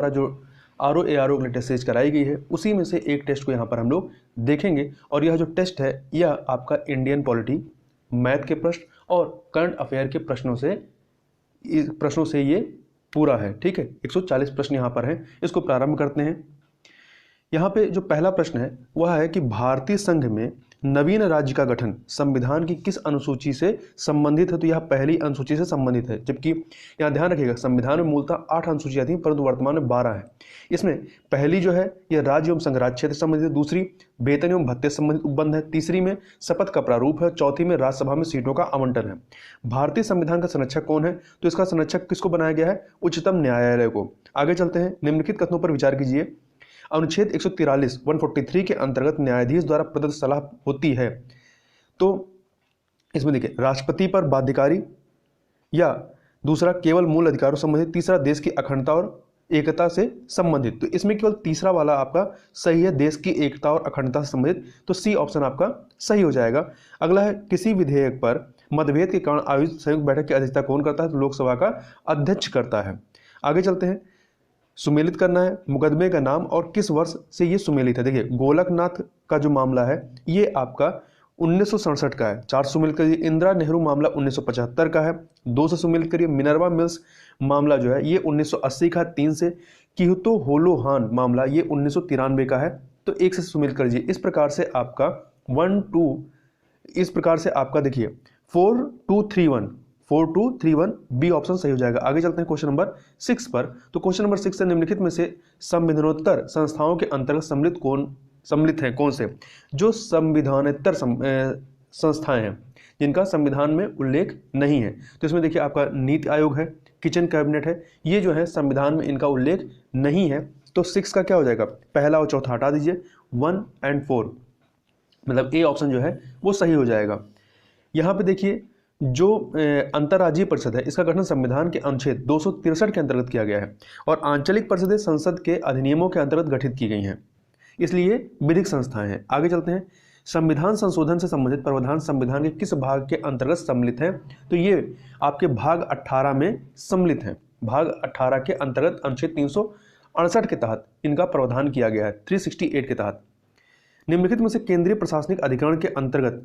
द्वारा जो RO ARO के टेस्ट सीरीज कराई गई है उसी में से एक टेस्ट को यहाँ पर हम लोग देखेंगे। और यह जो टेस्ट है यह आपका इंडियन पॉलिटी, मैथ के प्रश्न और करंट अफेयर के प्रश्नों से ये पूरा है। ठीक है, 140 प्रश्न यहाँ पर हैं। इसको प्रारंभ करते हैं। यहाँ पे जो पहला प्रश्न है वह है कि भारतीय संघ में नवीन राज्य का गठन संविधान की किस अनुसूची से संबंधित है? तो यह पहली अनुसूची से संबंधित है, जबकि यहाँ ध्यान रखिएगा संविधान में मूलतः 8 अनुसूचियां थी परंतु वर्तमान में 12 है। इसमें पहली जो है यह राज्य एवं संघ राज्य क्षेत्र से संबंधित है, दूसरी वेतन एवं भत्ते से संबंधित उपबंध है, तीसरी में शपथ का प्रारूप है, चौथी में राज्यसभा में सीटों का आवंटन है। भारतीय संविधान का संरक्षक कौन है? तो इसका संरक्षक किसको बनाया गया है? उच्चतम न्यायालय को। आगे चलते हैं, निम्नलिखित कथनों पर विचार कीजिए। अनुच्छेद 143 143 के अंतर्गत न्यायाधीश द्वारा प्रदत्त सलाह होती है। तो इसमें देखिए राष्ट्रपति पर बाध्यकारी, या दूसरा केवल मूल अधिकारों संबंधित, तीसरा देश की अखंडता और एकता से संबंधित। तो इसमें केवल तीसरा वाला आपका सही है, देश की एकता और अखंडता से संबंधित। तो सी ऑप्शन आपका सही हो जाएगा। अगला है किसी विधेयक पर मतभेद के कारण आयोजित संयुक्त बैठक की अध्यक्षता कौन करता है? तो लोकसभा का अध्यक्ष करता है। आगे चलते हैं, सुमेलित करना है मुकदमे का नाम और किस वर्ष से ये सुमेलित है। देखिए गोलकनाथ का जो मामला है ये आपका 1967 का है, 4 सुमेलित करिए। इंदिरा नेहरू मामला 1975 का है, 2 से सुमेलित करिए। मिनर्वा मिल्स मामला जो है ये 1980 का, 3 से। किहुतो होलोहान मामला ये 1993 का है, तो 1 से सुमेलित कर दीजिए। इस प्रकार से आपका 1 2 इस प्रकार से आपका देखिए 4231 बी ऑप्शन सही हो जाएगा। आगे चलते हैं क्वेश्चन नंबर 6 पर। तो क्वेश्चन नंबर 6 से निम्नलिखित में से संविधानोत्तर संस्थाओं के अंतर्गत सम्मिलित हैं कौन से? जो संविधानेतर संस्थाएं हैं जिनका संविधान में उल्लेख नहीं है। तो इसमें देखिए आपका नीति आयोग है, किचन कैबिनेट है, ये जो है संविधान में इनका उल्लेख नहीं है। तो 6 का क्या हो जाएगा? पहला और चौथा हटा दीजिए, 1 और 4, मतलब ए ऑप्शन जो है वो सही हो जाएगा। यहाँ पे देखिए जो अंतर्राज्यीय परिषद है इसका गठन संविधान के अनुच्छेद 263 के अंतर्गत किया गया है और आंचलिक परिषदें संसद के अधिनियमों के अंतर्गत गठित की गई हैं, इसलिए विधिक संस्थाएं हैं। आगे चलते हैं, संविधान संशोधन से संबंधित प्रावधान संविधान के किस भाग के अंतर्गत सम्मिलित है? तो ये आपके भाग 18 में सम्मिलित है। भाग 18 के अंतर्गत अनुच्छेद 368 के तहत इनका प्रावधान किया गया है, 368 के तहत। निम्नलिखित में से केंद्रीय प्रशासनिक अधिकरण के अंतर्गत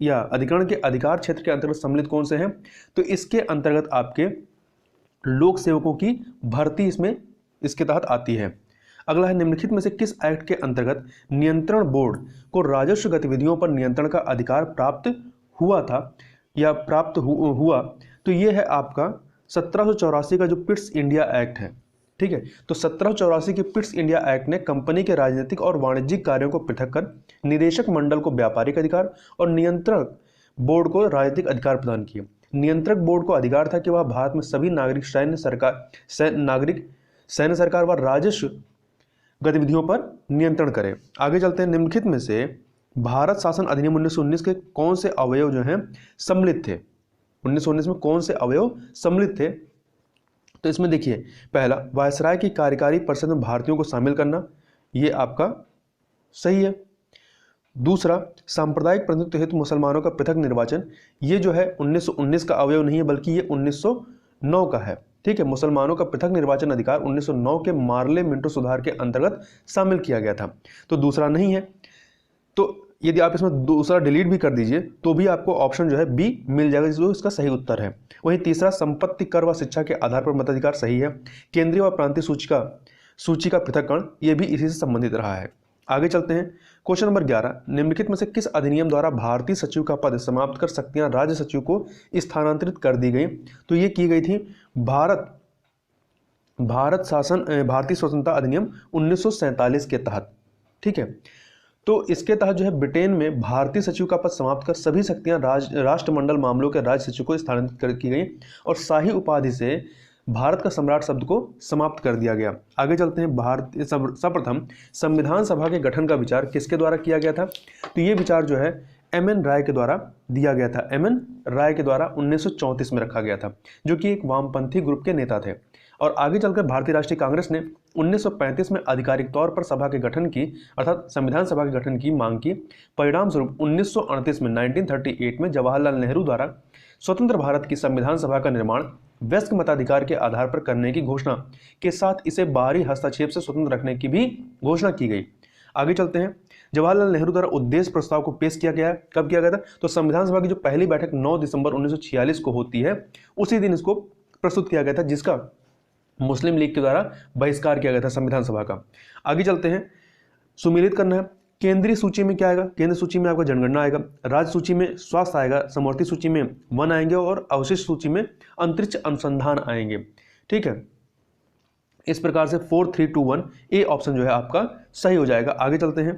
या अधिकरण के अधिकार क्षेत्र के अंतर्गत सम्मिलित कौन से हैं? तो इसके अंतर्गत आपके लोक सेवकों की भर्ती इसमें इसके तहत आती है। अगला है, निम्नलिखित में से किस एक्ट के अंतर्गत नियंत्रण बोर्ड को राजस्व गतिविधियों पर नियंत्रण का अधिकार प्राप्त हुआ था या प्राप्त हुआ? तो ये है आपका 1784 का जो पिट्स इंडिया एक्ट है। ठीक है, तो 1784 के पिट्स इंडिया एक्ट ने कंपनी के राजनीतिक और वाणिज्यिक कार्यों को पृथक कर निदेशक मंडल को व्यापारिक अधिकार और नियंत्रक बोर्ड को राजनीतिक अधिकार प्रदान किए। नियंत्रक बोर्ड को अधिकार था कि वह भारत में सभी नागरिक सैन्य सरकार व राजस्व गतिविधियों पर नियंत्रण करे। आगे चलते हैं, निम्नलिखित में से भारत शासन अधिनियम 1919 के कौन से अवयव जो हैं सम्मिलित थे? 1919 में कौन से अवयव सम्मिलित थे? तो इसमें देखिए पहला, वायसराय की कार्यकारी परिषद में भारतीयों को शामिल करना, ये आपका सही है। दूसरा, सांप्रदायिक प्रतिनिधित्व हेतु मुसलमानों का पृथक निर्वाचन, ये जो है 1919 का अवयव नहीं है बल्कि ये 1909 का है। ठीक है, मुसलमानों का पृथक निर्वाचन अधिकार 1909 के मार्ले मिंटो सुधार के अंतर्गत शामिल किया गया था, तो दूसरा नहीं है। तो यदि आप इसमें दूसरा डिलीट भी कर दीजिए तो भी आपको ऑप्शन जो है बी मिल जाएगा, जो इसका सही उत्तर है। वहीं तीसरा, संपत्ति कर व शिक्षा के आधार पर मताधिकार, सही है। केंद्रीय व प्रांतीय सूची का पृथककरण, ये भी इसी से संबंधित रहा है। आगे चलते हैं, क्वेश्चन नंबर 11, निम्नलिखित में से किस अधिनियम द्वारा भारतीय सचिव का पद समाप्त कर शक्तियां राज्य सचिव को स्थानांतरित कर दी गई? तो ये की गई थी भारतीय स्वतंत्रता अधिनियम 1947 के तहत। ठीक है, तो इसके तहत जो है ब्रिटेन में भारतीय सचिव का पद समाप्त कर सभी शक्तियां राष्ट्रमंडल मामलों के राज्य सचिव को स्थानांतरित की गई और शाही उपाधि से भारत का सम्राट शब्द को समाप्त कर दिया गया। आगे चलते हैं, सर्वप्रथम संविधान सभा के गठन का विचार किसके द्वारा किया गया था? तो ये विचार जो है एम.एन. राय के द्वारा दिया गया था। एम.एन. राय के द्वारा 1934 में रखा गया था, जो कि एक वामपंथी ग्रुप के नेता थे। और आगे चलकर भारतीय राष्ट्रीय कांग्रेस ने 1935 में आधिकारिक तौर पर सभा के गठन की, अर्थात संविधान सभा के गठन की मांग की। परिणाम स्वरूप 1938 में 1938 में जवाहरलाल नेहरू द्वारा स्वतंत्र भारत की संविधान सभा का निर्माण वयस्क मताधिकार के आधार पर करने की घोषणा के साथ इसे बाहरी हस्तक्षेप से स्वतंत्र रखने की भी घोषणा की गई। आगे चलते हैं। जवाहरलाल नेहरू द्वारा उद्देश्य प्रस्ताव को पेश किया गया है। कब किया गया था? तो संविधान सभा की जो पहली बैठक 9 दिसंबर 1946 को होती है, उसी दिन इसको प्रस्तुत किया गया था, जिसका मुस्लिम लीग के द्वारा बहिष्कार किया गया था संविधान सभा का। आगे चलते हैं। सुमेलित करना है। केंद्रीय सूची में क्या आएगा? केंद्रीय सूची में आपका जनगणना आएगा, राज्य सूची में स्वास्थ्य आएगा, समवर्ती सूची में वन आएंगे और अवशिष्ट सूची में अंतरिक्ष अनुसंधान आएंगे। ठीक है, इस प्रकार से 4, 3, 2, 1 ए ऑप्शन जो है आपका सही हो जाएगा। आगे चलते हैं।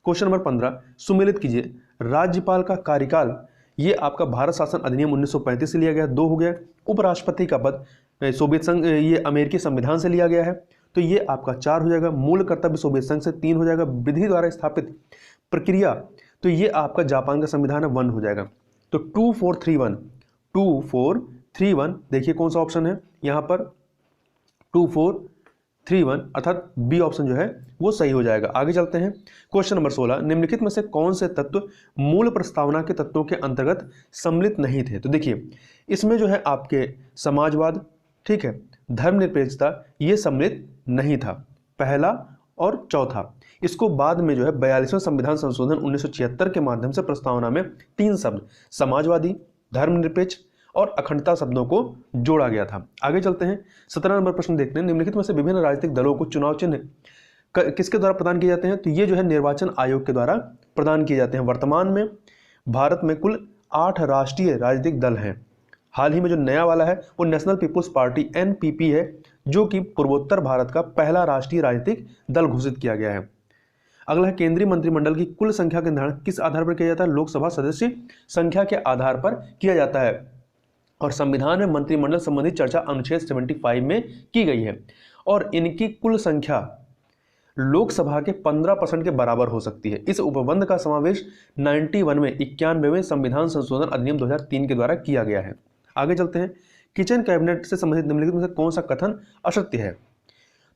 क्वेश्चन नंबर 15 सुमेलित कीजिए। राज्यपाल का कार्यकाल, ये आपका भारत शासन अधिनियम 1935 से लिया गया, 2 हो गया। उपराष्ट्रपति का पद सोवियत संघ, ये अमेरिकी संविधान से लिया गया है, तो ये आपका 4 हो जाएगा। मूल कर्तव्य सोवियत संघ से 3 हो जाएगा। विधि द्वारा स्थापित प्रक्रिया, तो ये आपका जापान का संविधान है, 1 हो जाएगा। तो 2, 4, 3, 1 2, 4, 3, 1 देखिए कौन सा ऑप्शन है यहाँ पर, 2, 4, 3, 1 अर्थात बी ऑप्शन जो है वो सही हो जाएगा। आगे चलते हैं। क्वेश्चन नंबर 16 निम्नलिखित में से कौन से तत्व मूल प्रस्तावना के तत्वों के अंतर्गत सम्मिलित नहीं थे? तो देखिए इसमें जो है आपके समाजवाद, ठीक है, धर्मनिरपेक्षता, ये सम्मिलित नहीं था, पहला और चौथा। इसको बाद में जो है 42वें संविधान संशोधन 1976 के माध्यम से प्रस्तावना में 3 शब्द समाजवादी, धर्मनिरपेक्ष और अखंडता शब्दों को जोड़ा गया था। आगे चलते हैं। 17 नंबर प्रश्न देखते हैं। निम्नलिखित में से विभिन्न राजनीतिक दलों को चुनाव चिन्ह किसके द्वारा प्रदान किए जाते हैं? तो ये जो है निर्वाचन आयोग के द्वारा प्रदान किए जाते हैं। वर्तमान में भारत में कुल 8 राष्ट्रीय राजनीतिक दल हैं। हाल ही में जो नया वाला है वो नेशनल पीपुल्स पार्टी NPP है, जो कि पूर्वोत्तर भारत का पहला राष्ट्रीय राजनीतिक दल घोषित किया गया है। अगला है केंद्रीय मंत्रिमंडल की कुल संख्या का निर्धारण किस आधार पर किया जाता है? लोकसभा सदस्य संख्या के आधार पर किया जाता है और संविधान में मंत्रिमंडल संबंधी चर्चा अनुच्छेद 75 में की गई है और इनकी कुल संख्या लोकसभा के 15% के बराबर हो सकती है। इस उपबंध का समावेश 91 में 91वें संविधान संशोधन अधिनियम 2003 के द्वारा किया गया है। आगे चलते हैं। किचन कैबिनेट से संबंधित निम्नलिखित में से कौन सा कथन असत्य है?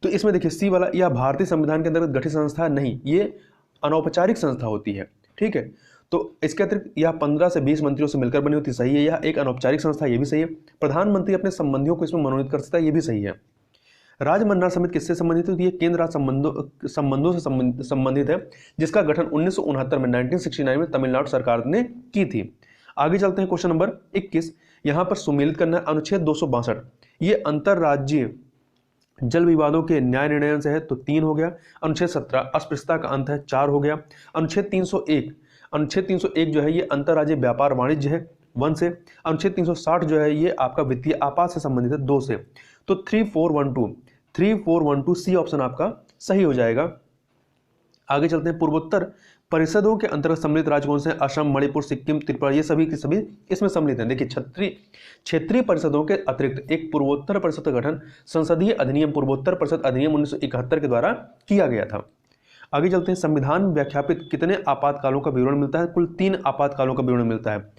तो इसमें देखिए सी वाला, यह भारतीय संविधान के अंतर्गत गठित संस्था नहीं, ये अनौपचारिक संस्था होती है। ठीक है, तो इसके अतिरिक्त यह 15 से 20 मंत्रियों से मिलकर बनी होती, सही है। यह एक अनौपचारिक संस्था, ये भी सही है। प्रधानमंत्री अपने संबंधियों को इसमें मनोनीत कर सकता है, ये भी सही है। राज्य मंत्रिमंडल समिति किससे संबंधित है? तो ये केंद्र राज्य संबंधों से संबंधित है, जिसका गठन 1969 में 1969 में तमिलनाडु सरकार ने की थी। आगे चलते हैं। क्वेश्चन नंबर 21 यहाँ पर सुमेलित करना है। अनुच्छेद 262 ये अंतरराज्यीय जल विवादों के न्याय निर्णय से है, तो 3 हो गया। अनुच्छेद 17 अस्पृश्यता का अंत है, 4 हो गया। अनुच्छेद 301 जो है ये अंतरराज्यीय व्यापार वाणिज्य है, 1 से। अनुच्छेद 360 जो है ये आपका वित्तीय आपात से संबंधित है, 2 से। तो 3412 सी ऑप्शन आपका सही हो जाएगा। आगे चलते हैं। पूर्वोत्तर परिषदों के अंतर्गत सम्मिलित राज्य कौन से हैं? असम, मणिपुर, सिक्किम, त्रिपुरा, ये सभी के सभी इसमें सम्मिलित हैं। देखिए क्षेत्रीय परिषदों के अतिरिक्त एक पूर्वोत्तर परिषद का गठन संसदीय अधिनियम पूर्वोत्तर परिषद अधिनियम 1971 के द्वारा किया गया था। आगे चलते हैं। संविधान में व्याख्यापित कितने आपातकालों का विवरण मिलता है? कुल 3 आपातकालों का विवरण मिलता है।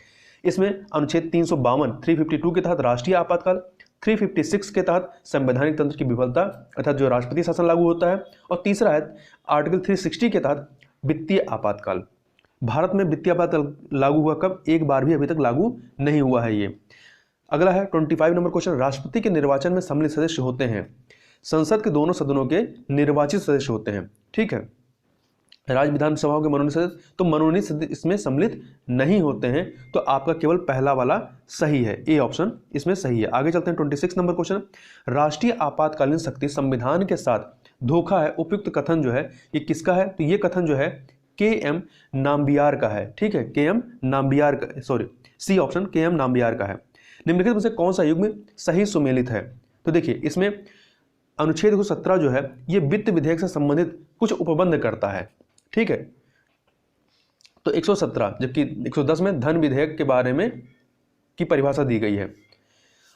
इसमें अनुच्छेद 352 के तहत राष्ट्रीय आपातकाल, 356 के तहत संवैधानिक तंत्र की विफलता अर्थात जो राष्ट्रपति शासन लागू होता है, और तीसरा है आर्टिकल 360 के तहत वित्तीय आपातकाल। भारत में वित्तीय आपातकाल लागू हुआ कब? एक बार भी अभी तक लागू नहीं हुआ है ये। अगला है 25 नंबर क्वेश्चन। राष्ट्रपति के निर्वाचन में सम्मिलित सदस्य होते हैं, संसद के दोनों सदनों के निर्वाचित सदस्य होते हैं। ठीक है, राज्य विधानसभाओं के मनोनीत सदस्य, तो मनोनीत सदस्य इसमें सम्मिलित नहीं होते हैं, तो आपका केवल पहला वाला सही है, ए ऑप्शन इसमें सही है। आगे चलते हैं। 26 नंबर क्वेश्चन। राष्ट्रीय आपातकालीन शक्ति संविधान के साथ धोखा है, उपयुक्त कथन जो है ये किसका है? तो ये कथन जो है KM नाम्बियार का है। ठीक है, KM नाम्बियार का, sorry C option KM Nambiar का है। निम्नलिखित में से कौन सा युग्म सही सुमेलित है? तो देखिए इसमें अनुच्छेद 117 जो है ये वित्त विधेयक से संबंधित कुछ उपबंध करता है। ठीक है, तो 117 जबकि 110 में धन विधेयक के बारे में की परिभाषा दी गई है।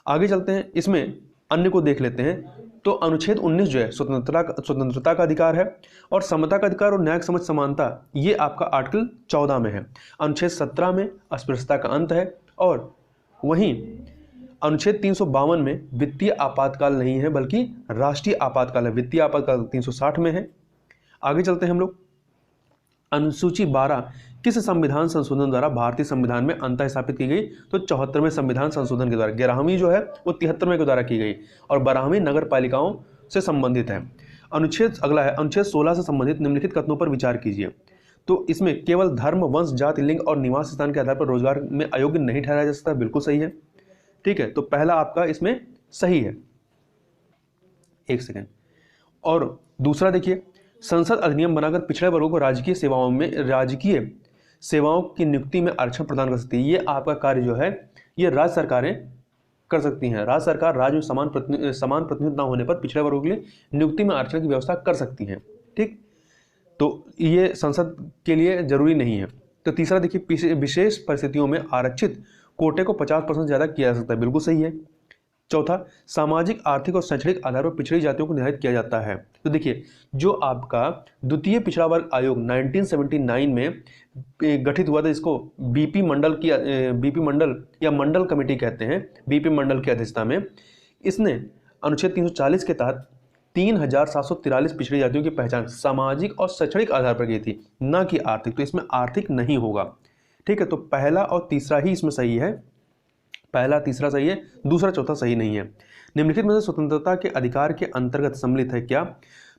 आगे चलते हैं। इसमें अन्य को देख लेते हैं। तो अनुच्छेद 19 जो है स्वतंत्रता का अधिकार है और समता का अधिकार और न्याय समझ समानता, ये आपका आर्टिकल 14 में है। अनुच्छेद 17 में अस्पृश्यता का अंत है और वहीं अनुच्छेद 352 में वित्तीय आपातकाल नहीं है बल्कि राष्ट्रीय आपातकाल है। वित्तीय आपातकाल 360 में है। आगे चलते हैं हम लोग। अनुसूची 12 किस संविधान संशोधन द्वारा भारतीय संविधान में अंतः स्थापित की गई? तो 74वें संविधान संशोधन के द्वारा। 11वीं जो है वो 73वें के द्वारा की गई और 12वीं नगर पालिकाओं से संबंधित है। अनुच्छेद अगला है अनुच्छेद 16 से संबंधित निम्नलिखित कथनों पर विचार कीजिए। तो इसमें केवल धर्म, वंश, जाति, लिंग और निवास स्थान के आधार पर रोजगार में अयोग्य नहीं ठहराया जा सकता। बिल्कुल सही है। ठीक है, तो पहला आपका इसमें सही है। एक सेकेंड। और दूसरा देखिए, संसद अधिनियम बनाकर पिछड़े वर्गों को राजकीय सेवाओं की नियुक्ति में आरक्षण प्रदान कर सकती है। ये आपका कार्य जो है ये राज्य सरकारें कर सकती हैं। राज्य सरकार राज्य में समान प्रतिनिधित्व न होने पर पिछड़े वर्गों के लिए नियुक्ति में आरक्षण की व्यवस्था कर सकती हैं। ठीक, तो ये संसद के लिए जरूरी नहीं है। तो तीसरा देखिए, विशेष परिस्थितियों में आरक्षित कोटे को 50% ज्यादा किया जा सकता है। बिल्कुल सही है। चौथा, सामाजिक, आर्थिक और शैक्षणिक आधार पर पिछड़ी जातियों को निर्धारित किया जाता है। तो देखिए, जो आपका द्वितीय पिछड़ा वर्ग आयोग 1979 में गठित हुआ था, इसको बीपी मंडल या मंडल कमेटी कहते हैं, बीपी मंडल की अध्यक्षता में, इसने अनुच्छेद 340 के तहत 3743 पिछड़ी जातियों की पहचान सामाजिक और शैक्षणिक आधार पर की थी, न कि आर्थिक। तो इसमें आर्थिक नहीं होगा। ठीक है, तो पहला और तीसरा ही इसमें सही है। पहला तीसरा सही है, दूसरा चौथा सही नहीं है। निम्नलिखित में से स्वतंत्रता के अधिकार के अंतर्गत सम्मिलित है क्या?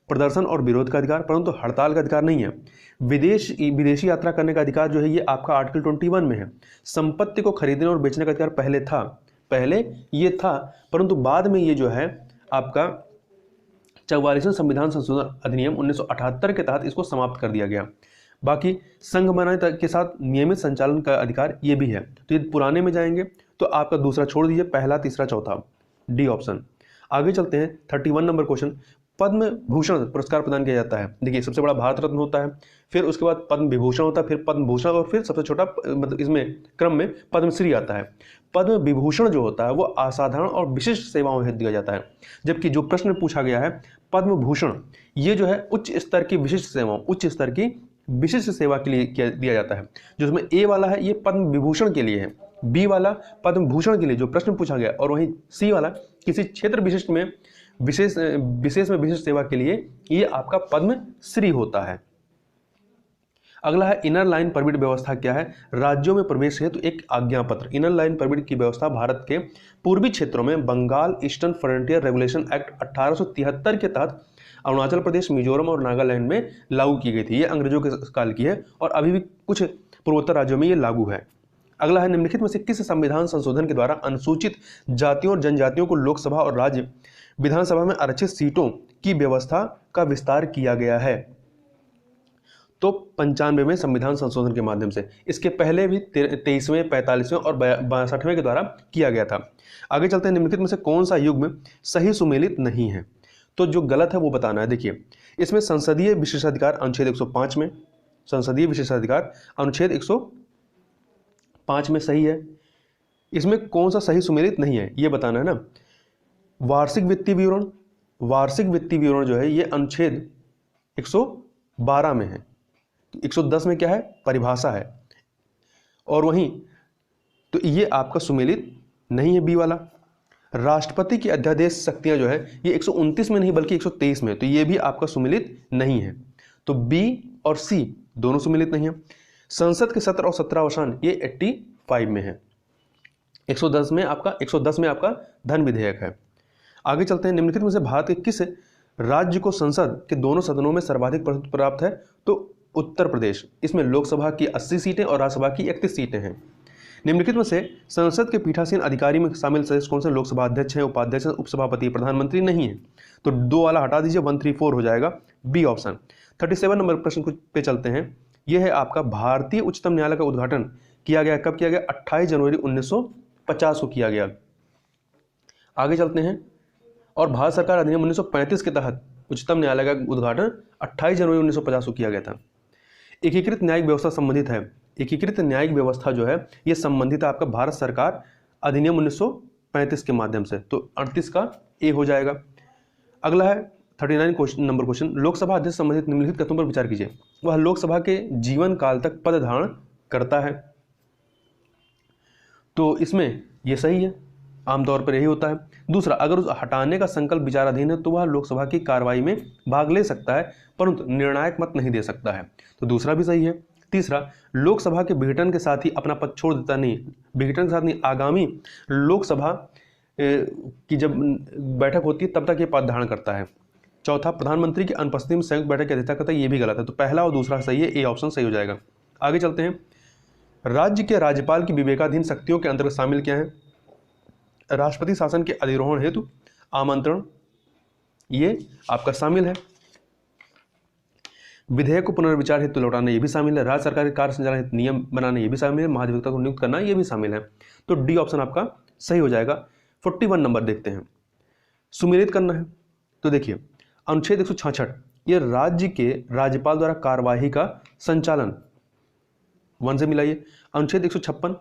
प्रदर्शन और विरोध का अधिकार, परंतु हड़ताल का अधिकार नहीं है। विदेशी यात्रा करने का अधिकार जो है ये आपका आर्टिकल 21 में है। संपत्ति को खरीदने और बेचने का अधिकार पहले ये था, परंतु बाद में ये जो है आपका 44वें संविधान संशोधन अधिनियम 1978 के तहत इसको समाप्त कर दिया गया। बाकी संघ बनाने के साथ नियमित संचालन का अधिकार ये भी है। तो ये पुराने में जाएंगे तो आपका दूसरा छोड़ दीजिए, पहला, तीसरा, चौथा, डी ऑप्शन। आगे चलते हैं 31 नंबर क्वेश्चन। पद्म भूषण पुरस्कार प्रदान किया जाता है। देखिए, सबसे बड़ा भारत रत्न होता है, फिर उसके बाद पद्म विभूषण होता है, फिर पद्म भूषण और फिर सबसे छोटा मतलब इसमें क्रम में पद्मश्री आता है। पद्म विभूषण जो होता है वो असाधारण और विशिष्ट सेवाओं हेतु दिया जाता है, जबकि जो प्रश्न पूछा गया है पद्म भूषण ये जो है उच्च स्तर की विशिष्ट सेवा के लिए दिया जाता है। जो इसमें ए वाला है ये पद्म विभूषण के लिए है, बी वाला पद्म भूषण के लिए जो प्रश्न पूछा गया, और वहीं सी वाला किसी क्षेत्र विशिष्ट में विशेष सेवा के लिए ये आपका पद्मश्री होता है। अगला है इनर लाइन परमिट व्यवस्था क्या है? राज्यों में प्रवेश हेतु एक आज्ञा पत्र। इनर लाइन परमिट की व्यवस्था भारत के पूर्वी क्षेत्रों में Bengal Eastern Frontier Regulation Act 1873 के तहत अरुणाचल प्रदेश, मिजोरम और नागालैंड में लागू की गई थी। ये अंग्रेजों के काल की है और अभी भी कुछ पूर्वोत्तर राज्यों में ये लागू है। अगला है निम्नलिखित में से किस संविधान संशोधन के द्वारा अनुसूचित जातियों और जनजातियों को लोकसभा और राज्य विधानसभा में आरक्षित सीटों की व्यवस्था का विस्तार किया गया है? तो 95वें संविधान संशोधन के माध्यम से। इसके पहले भी 23वें, 45वें और 62वें के द्वारा किया गया था। आगे चलते हैं, निम्नलिखित में से कौन सा युग्म सही सुमेलित नहीं है? तो जो गलत है वो बताना है। देखिए, इसमें संसदीय विशेषाधिकार अनुच्छेद 105 में, संसदीय विशेषाधिकार अनुच्छेद 105 में सही है। इसमें कौन सा सही सुमेलित नहीं है ये बताना है ना। वार्षिक वित्तीय विवरण जो है ये अनुच्छेद 112 में है। 110 में क्या है? परिभाषा है। और वहीं तो ये आपका सुमेलित नहीं है, बी वाला। राष्ट्रपति की अध्यादेश शक्तियां जो है ये 129 में नहीं बल्कि 123 में, तो ये भी आपका सुमेलित नहीं है। तो बी और सी दोनों सुमेलित नहीं है। संसद के सत्र और सत्रावसान ये 85 में है। 110 में आपका धन विधेयक है। आगे चलते हैं, निम्नलिखित में से भारत के किस राज्य को संसद के दोनों सदनों में सर्वाधिक प्रतिनिधित्व प्राप्त है? तो उत्तर प्रदेश। इसमें लोकसभा की 80 सीटें और राज्यसभा की 31 सीटें हैं। निम्नलिखित में से संसद के पीठासीन अधिकारी में शामिल सदस्य कौन से? लोकसभा अध्यक्ष हैं, उपाध्यक्ष, उपसभापति, प्रधानमंत्री नहीं है। तो 2 वाला हटा दीजिए, 134 हो जाएगा, बी ऑप्शन। 37 नंबर प्रश्न पे चलते हैं। यह है आपका भारतीय उच्चतम न्यायालय का उद्घाटन किया गया, कब किया गया? 28 जनवरी 1950 को किया गया। आगे चलते हैं, और भारत सरकार अधिनियम 1935 के तहत उच्चतम न्यायालय का उद्घाटन 28 जनवरी 1950 को किया गया था। एकीकृत न्यायिक व्यवस्था संबंधित है। एकीकृत न्यायिक व्यवस्था जो है ये संबंधित है आपका भारत सरकार अधिनियम 1935 के माध्यम से। तो 38 का ए हो जाएगा। अगला है 39 नंबर क्वेश्चन। लोकसभा अध्यक्ष संबंधित निम्नलिखित कथनों पर विचार कीजिए। वह लोकसभा के जीवन काल तक पद धारण करता है। तो इसमें ये सही है। आमतौर पर यही होता है। दूसरा, अगर उस हटाने का संकल्प विचाराधीन है तो वह लोकसभा की कार्रवाई में भाग ले सकता है परंतु निर्णायक मत नहीं दे सकता है, तो दूसरा भी सही है। तीसरा, लोकसभा के विघटन के साथ ही अपना पद छोड़ देता नहीं, विघटन के साथ नहीं, आगामी लोकसभा की जब बैठक होती है तब तक ये पद धारण करता है। चौथा, प्रधानमंत्री की अनुपस्थिति में संयुक्त बैठक की अध्यक्षता करता है, ये भी गलत है, तो पहला और दूसरा सही है, ए ऑप्शन सही हो जाएगा। आगे चलते हैं। राज्य के राज्यपाल की विवेकाधीन शक्तियों के अंतर्गत शामिल क्या है? राष्ट्रपति शासन के अधिरोहण हेतु आमंत्रण, ये आपका शामिल है। विधेयक को पुनर्विचार हेतु लौटाना, ये भी शामिल है। राज्य सरकार के कार्य संचालन हेतु नियम बनाना, ये भी शामिल है। महाधिवक्ता को नियुक्त करना, ये भी शामिल है। तो डी ऑप्शन आपका सही हो जाएगा। 41 नंबर देखते हैं, सुमेलित करना है। तो देखिए, अनुच्छेद 166 ये राज्य के राज्यपाल द्वारा कार्यवाही का संचालन, 1 से मिलाइए। अनुच्छेद 156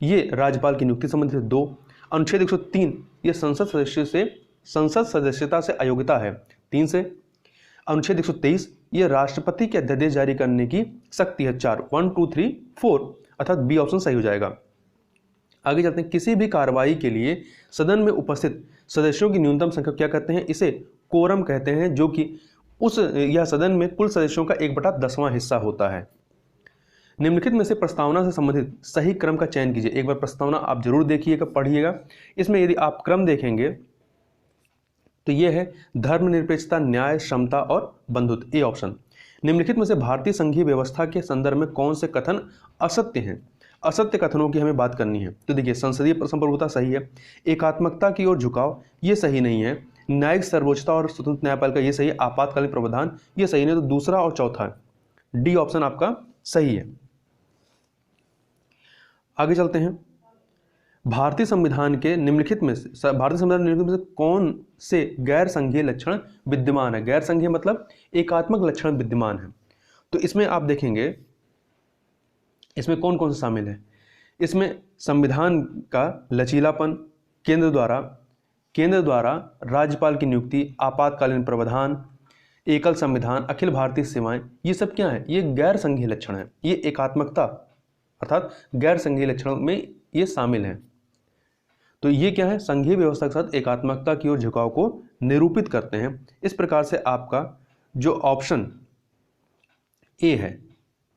ये राज्यपाल की नियुक्ति संबंधित है, 2। अनुच्छेद 103 ये संसद सदस्यता से अयोग्यता है, 3 से। अनुच्छेद 123 ये राष्ट्रपति के अध्यादेश जारी करने की शक्ति है, 4। 1 2 3 4 अर्थात बी ऑप्शन सही हो जाएगा। आगे चलते हैं। किसी भी कार्रवाई के लिए सदन में उपस्थित सदस्यों की न्यूनतम संख्या क्या कहते हैं? इसे कोरम कहते हैं, जो कि उस या सदन में कुल सदस्यों का 1/10वां हिस्सा होता है। निम्नलिखित में से प्रस्तावना से संबंधित सही क्रम का चयन कीजिए। एक बार प्रस्तावना आप जरूर देखिएगा, पढ़िएगा। इसमें यदि आप क्रम देखेंगे तो यह है धर्मनिरपेक्षता, न्याय, समता और बंधुत्व, ए ऑप्शन। निम्नलिखित में से भारतीय संघीय व्यवस्था के संदर्भ में कौन से कथन असत्य हैं? असत्य कथनों की हमें बात करनी है। तो देखिए, संसदीय संप्रभुता सही है, एकात्मकता की ओर झुकाव ये सही नहीं है, न्यायिक सर्वोच्चता और स्वतंत्र न्यायपालिका ये सही है, आपातकालीन प्रावधान ये सही नहीं, तो दूसरा और चौथा डी ऑप्शन आपका सही है। आगे चलते हैं। भारतीय संविधान के निम्नलिखित में से कौन से गैर संघीय लक्षण विद्यमान है? गैर संघीय मतलब एकात्मक लक्षण विद्यमान है। तो इसमें आप देखेंगे इसमें कौन कौन से शामिल है। इसमें संविधान का लचीलापन, केंद्र द्वारा राज्यपाल की नियुक्ति, आपातकालीन प्रावधान, एकल संविधान, अखिल भारतीय सेवाएं, ये सब क्या है? ये गैर संघीय लक्षण है। ये एकात्मकता अर्थात गैर संघीय लक्षणों में ये शामिल है। तो ये क्या है? संघीय व्यवस्था के साथ एकात्मकता की ओर झुकाव को निरूपित करते हैं। इस प्रकार से आपका जो ऑप्शन ए है,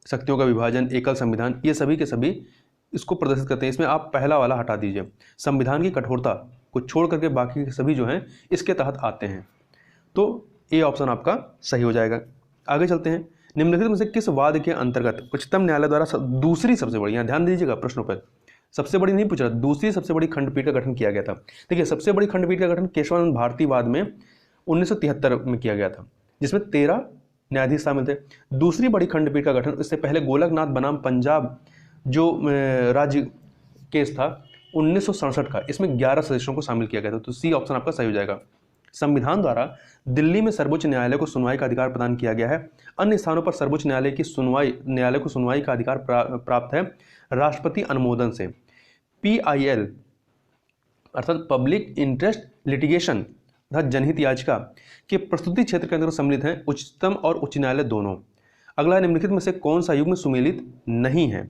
शक्तियों का विभाजन, एकल संविधान, ये सभी के सभी इसको प्रदर्शित करते हैं। इसमें आप पहला वाला हटा दीजिए, संविधान की कठोरता को छोड़ करके बाकी के सभी जो हैं इसके तहत आते हैं। तो ए ऑप्शन आपका सही हो जाएगा। आगे चलते हैं। निम्नलिखित में से किस वाद के अंतर्गत उच्चतम न्यायालय द्वारा दूसरी सबसे बड़ी, यहाँ ध्यान दीजिएगा प्रश्नों पर, सबसे बड़ी नहीं पूछ रहा, दूसरी सबसे बड़ी खंडपीठ का गठन किया गया था? देखिए, सबसे बड़ी खंडपीठ का गठन केशवानंद भारती वाद में 1973 में किया गया था, जिसमें 13 न्यायाधीश शामिल थे। दूसरी बड़ी खंडपीठ का गठन इससे पहले गोलकनाथ बनाम पंजाब जो राज्य केस था 1967 का, इसमें 11 सदस्यों को शामिल किया गया था। तो सी ऑप्शन आपका सही हो जाएगा। संविधान द्वारा दिल्ली में सर्वोच्च न्यायालय को सुनवाई का अधिकार प्रदान किया गया है। अन्य स्थानों पर सर्वोच्च न्यायालय को सुनवाई का अधिकार प्राप्त है राष्ट्रपति अनुमोदन से। PIL अर्थात पब्लिक इंटरेस्ट लिटिगेशन अर्थात जनहित याचिका के प्रस्तुति क्षेत्र के अंतर्गत सम्मिलित हैं उच्चतम और उच्च न्यायालय दोनों। अगला, निम्नलिखित में से कौन सा युग्म सुमेलित नहीं है?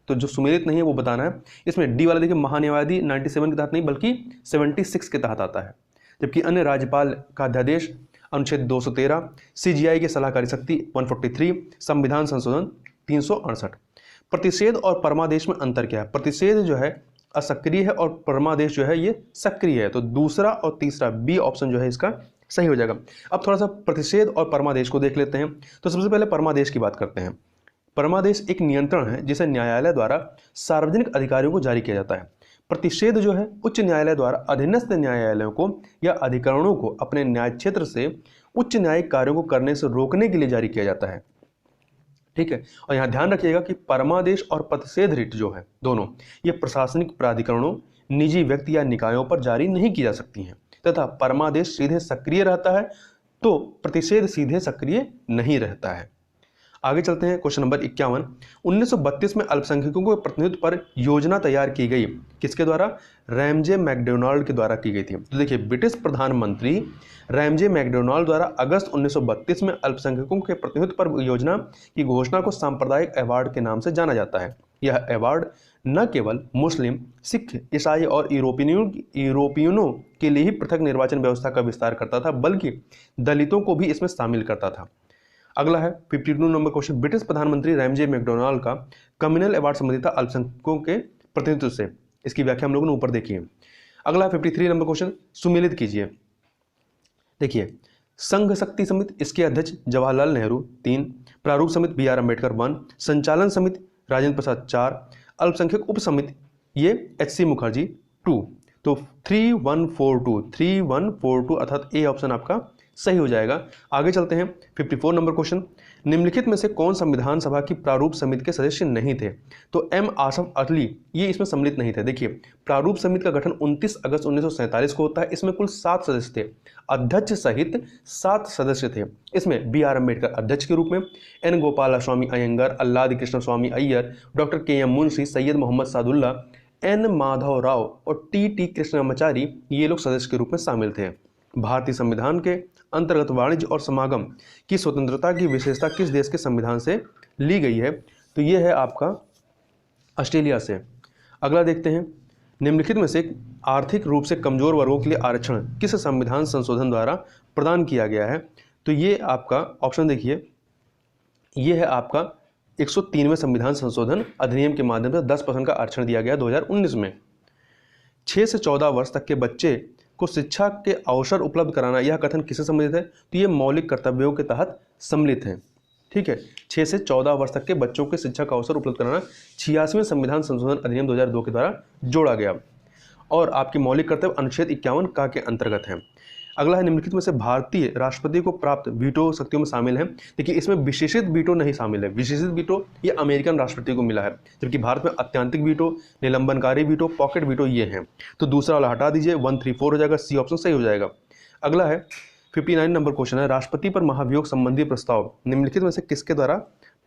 तो जो सुमेलित नहीं है वो बताना है। इसमें डी वाला देखिए, महान्यायवादी 97 के तहत नहीं बल्कि 76 के तहत आता है। जबकि अन्य राज्यपाल का अध्यादेश अनुच्छेद 213, CGI की सलाहकारी शक्ति 143, संविधान संशोधन 368। प्रतिषेध और परमादेश में अंतर क्या है? प्रतिषेध जो है असक्रिय है और परमादेश जो है ये सक्रिय है। तो दूसरा और तीसरा बी ऑप्शन जो है इसका सही हो जाएगा। अब थोड़ा सा प्रतिषेध और परमादेश को देख लेते हैं। तो सबसे पहले परमादेश की बात करते हैं। परमादेश एक नियंत्रण है जिसे न्यायालय द्वारा सार्वजनिक अधिकारियों को जारी किया जाता है। प्रतिषेध जो है उच्च न्यायालय द्वारा अधीनस्थ न्यायालयों को या अधिकरणों को अपने न्याय क्षेत्र से उच्च न्यायिक कार्यों को करने से रोकने के लिए जारी किया जाता है। ठीक है, और यहाँ ध्यान रखिएगा कि परमादेश और प्रतिषेध रिट जो है दोनों ये प्रशासनिक प्राधिकरणों, निजी व्यक्ति या निकायों पर जारी नहीं की जा सकती हैं तथा परमादेश सीधे सक्रिय रहता है तो प्रतिषेध सीधे सक्रिय नहीं रहता है। आगे चलते हैं, क्वेश्चन नंबर 51। 1932 में अल्पसंख्यकों के प्रतिनिधित्व पर योजना तैयार की गई, किसके द्वारा? रैमजे मैकडोनाल्ड के द्वारा की गई थी। तो देखिए, ब्रिटिश प्रधानमंत्री रैमजे मैकडोनाल्ड द्वारा अगस्त 1932 में अल्पसंख्यकों के प्रतिनिधित्व पर योजना की घोषणा को सांप्रदायिक अवार्ड के नाम से जाना जाता है। यह अवार्ड न केवल मुस्लिम, सिख, ईसाई और यूरोपियनों के लिए ही पृथक निर्वाचन व्यवस्था का विस्तार करता था, बल्कि दलितों को भी इसमें शामिल करता था। अगला है 52 नंबर क्वेश्चन। ब्रिटिश प्रधानमंत्री रैमजे मैकडोनाल्ड का कम्युनल अवार्ड संबंधित था अल्पसंख्यकों के प्रतिनिधित्व से। इसकी व्याख्या हम लोगों ने ऊपर देखी है। अगला 53 नंबर क्वेश्चन, सुमेलित कीजिए। देखिए, संघ शक्ति समिति, इसके अध्यक्ष जवाहरलाल नेहरू 3, प्रारूप समिति BR अम्बेडकर 1, संचालन समिति राजेंद्र प्रसाद 4, अल्पसंख्यक उप समिति ये HC मुखर्जी 2। तो 3142 अर्थात ए ऑप्शन आपका सही हो जाएगा। आगे चलते हैं 54 नंबर क्वेश्चन। निम्नलिखित में से कौन संविधान सभा की प्रारूप समिति के सदस्य नहीं थे? तो M आसफ अली ये इसमें सम्मिलित नहीं थे। देखिए, प्रारूप समिति का गठन 29 अगस्त 1947 को होता है। इसमें कुल 7 सदस्य थे, अध्यक्ष सहित 7 सदस्य थे। इसमें BR अम्बेडकर अध्यक्ष के रूप में, N Gopalaswami Ayyangar, Alladi Krishnaswami Iyer, doctor KM Munshi, Syed Mohammad Saadulla, N Madhava Rao और TT कृष्णमाचारी ये लोग सदस्य के रूप में शामिल थे। भारतीय संविधान के अंतर्गत वाणिज्य और समागम की स्वतंत्रता की विशेषता किस देश के संविधान से ली गई है? तो ये है आपका ऑस्ट्रेलिया से। अगला देखते हैं, निम्नलिखित में से आर्थिक रूप से कमजोर वर्गों के लिए आरक्षण किस संविधान संशोधन द्वारा प्रदान किया गया है? तो ये आपका ऑप्शन देखिए, ये है आपका 103वें संविधान संशोधन अधिनियम के माध्यम से 10% का आरक्षण दिया गया 2019 में। 6 से 14 वर्ष तक के बच्चे को शिक्षा के अवसर उपलब्ध कराना, यह कथन किससे संबंधित है? तो ये मौलिक कर्तव्यों के तहत सम्मिलित है। ठीक है, 6 से 14 वर्ष तक के बच्चों के शिक्षा का अवसर उपलब्ध कराना 86वें संविधान संशोधन अधिनियम 2002 के द्वारा जोड़ा गया और आपकी मौलिक कर्तव्य अनुच्छेद 51 का के अंतर्गत है। अगला है, निम्नलिखित में से भारतीय राष्ट्रपति को प्राप्त वीटो शक्तियों में शामिल है। देखिए, इसमें विशेषित वीटो नहीं शामिल है। विशेषित वीटो ये अमेरिकन राष्ट्रपति को मिला है, जबकि भारत में अत्यंतिक वीटो, निलंबनकारी वीटो, पॉकेट वीटो ये हैं। तो दूसरा वाला हटा दीजिए, 134 हो जाएगा, सी ऑप्शन सही हो जाएगा। अगला है 59 नंबर क्वेश्चन है, राष्ट्रपति पर महाभियोग संबंधी प्रस्ताव निम्नलिखित में से किसके द्वारा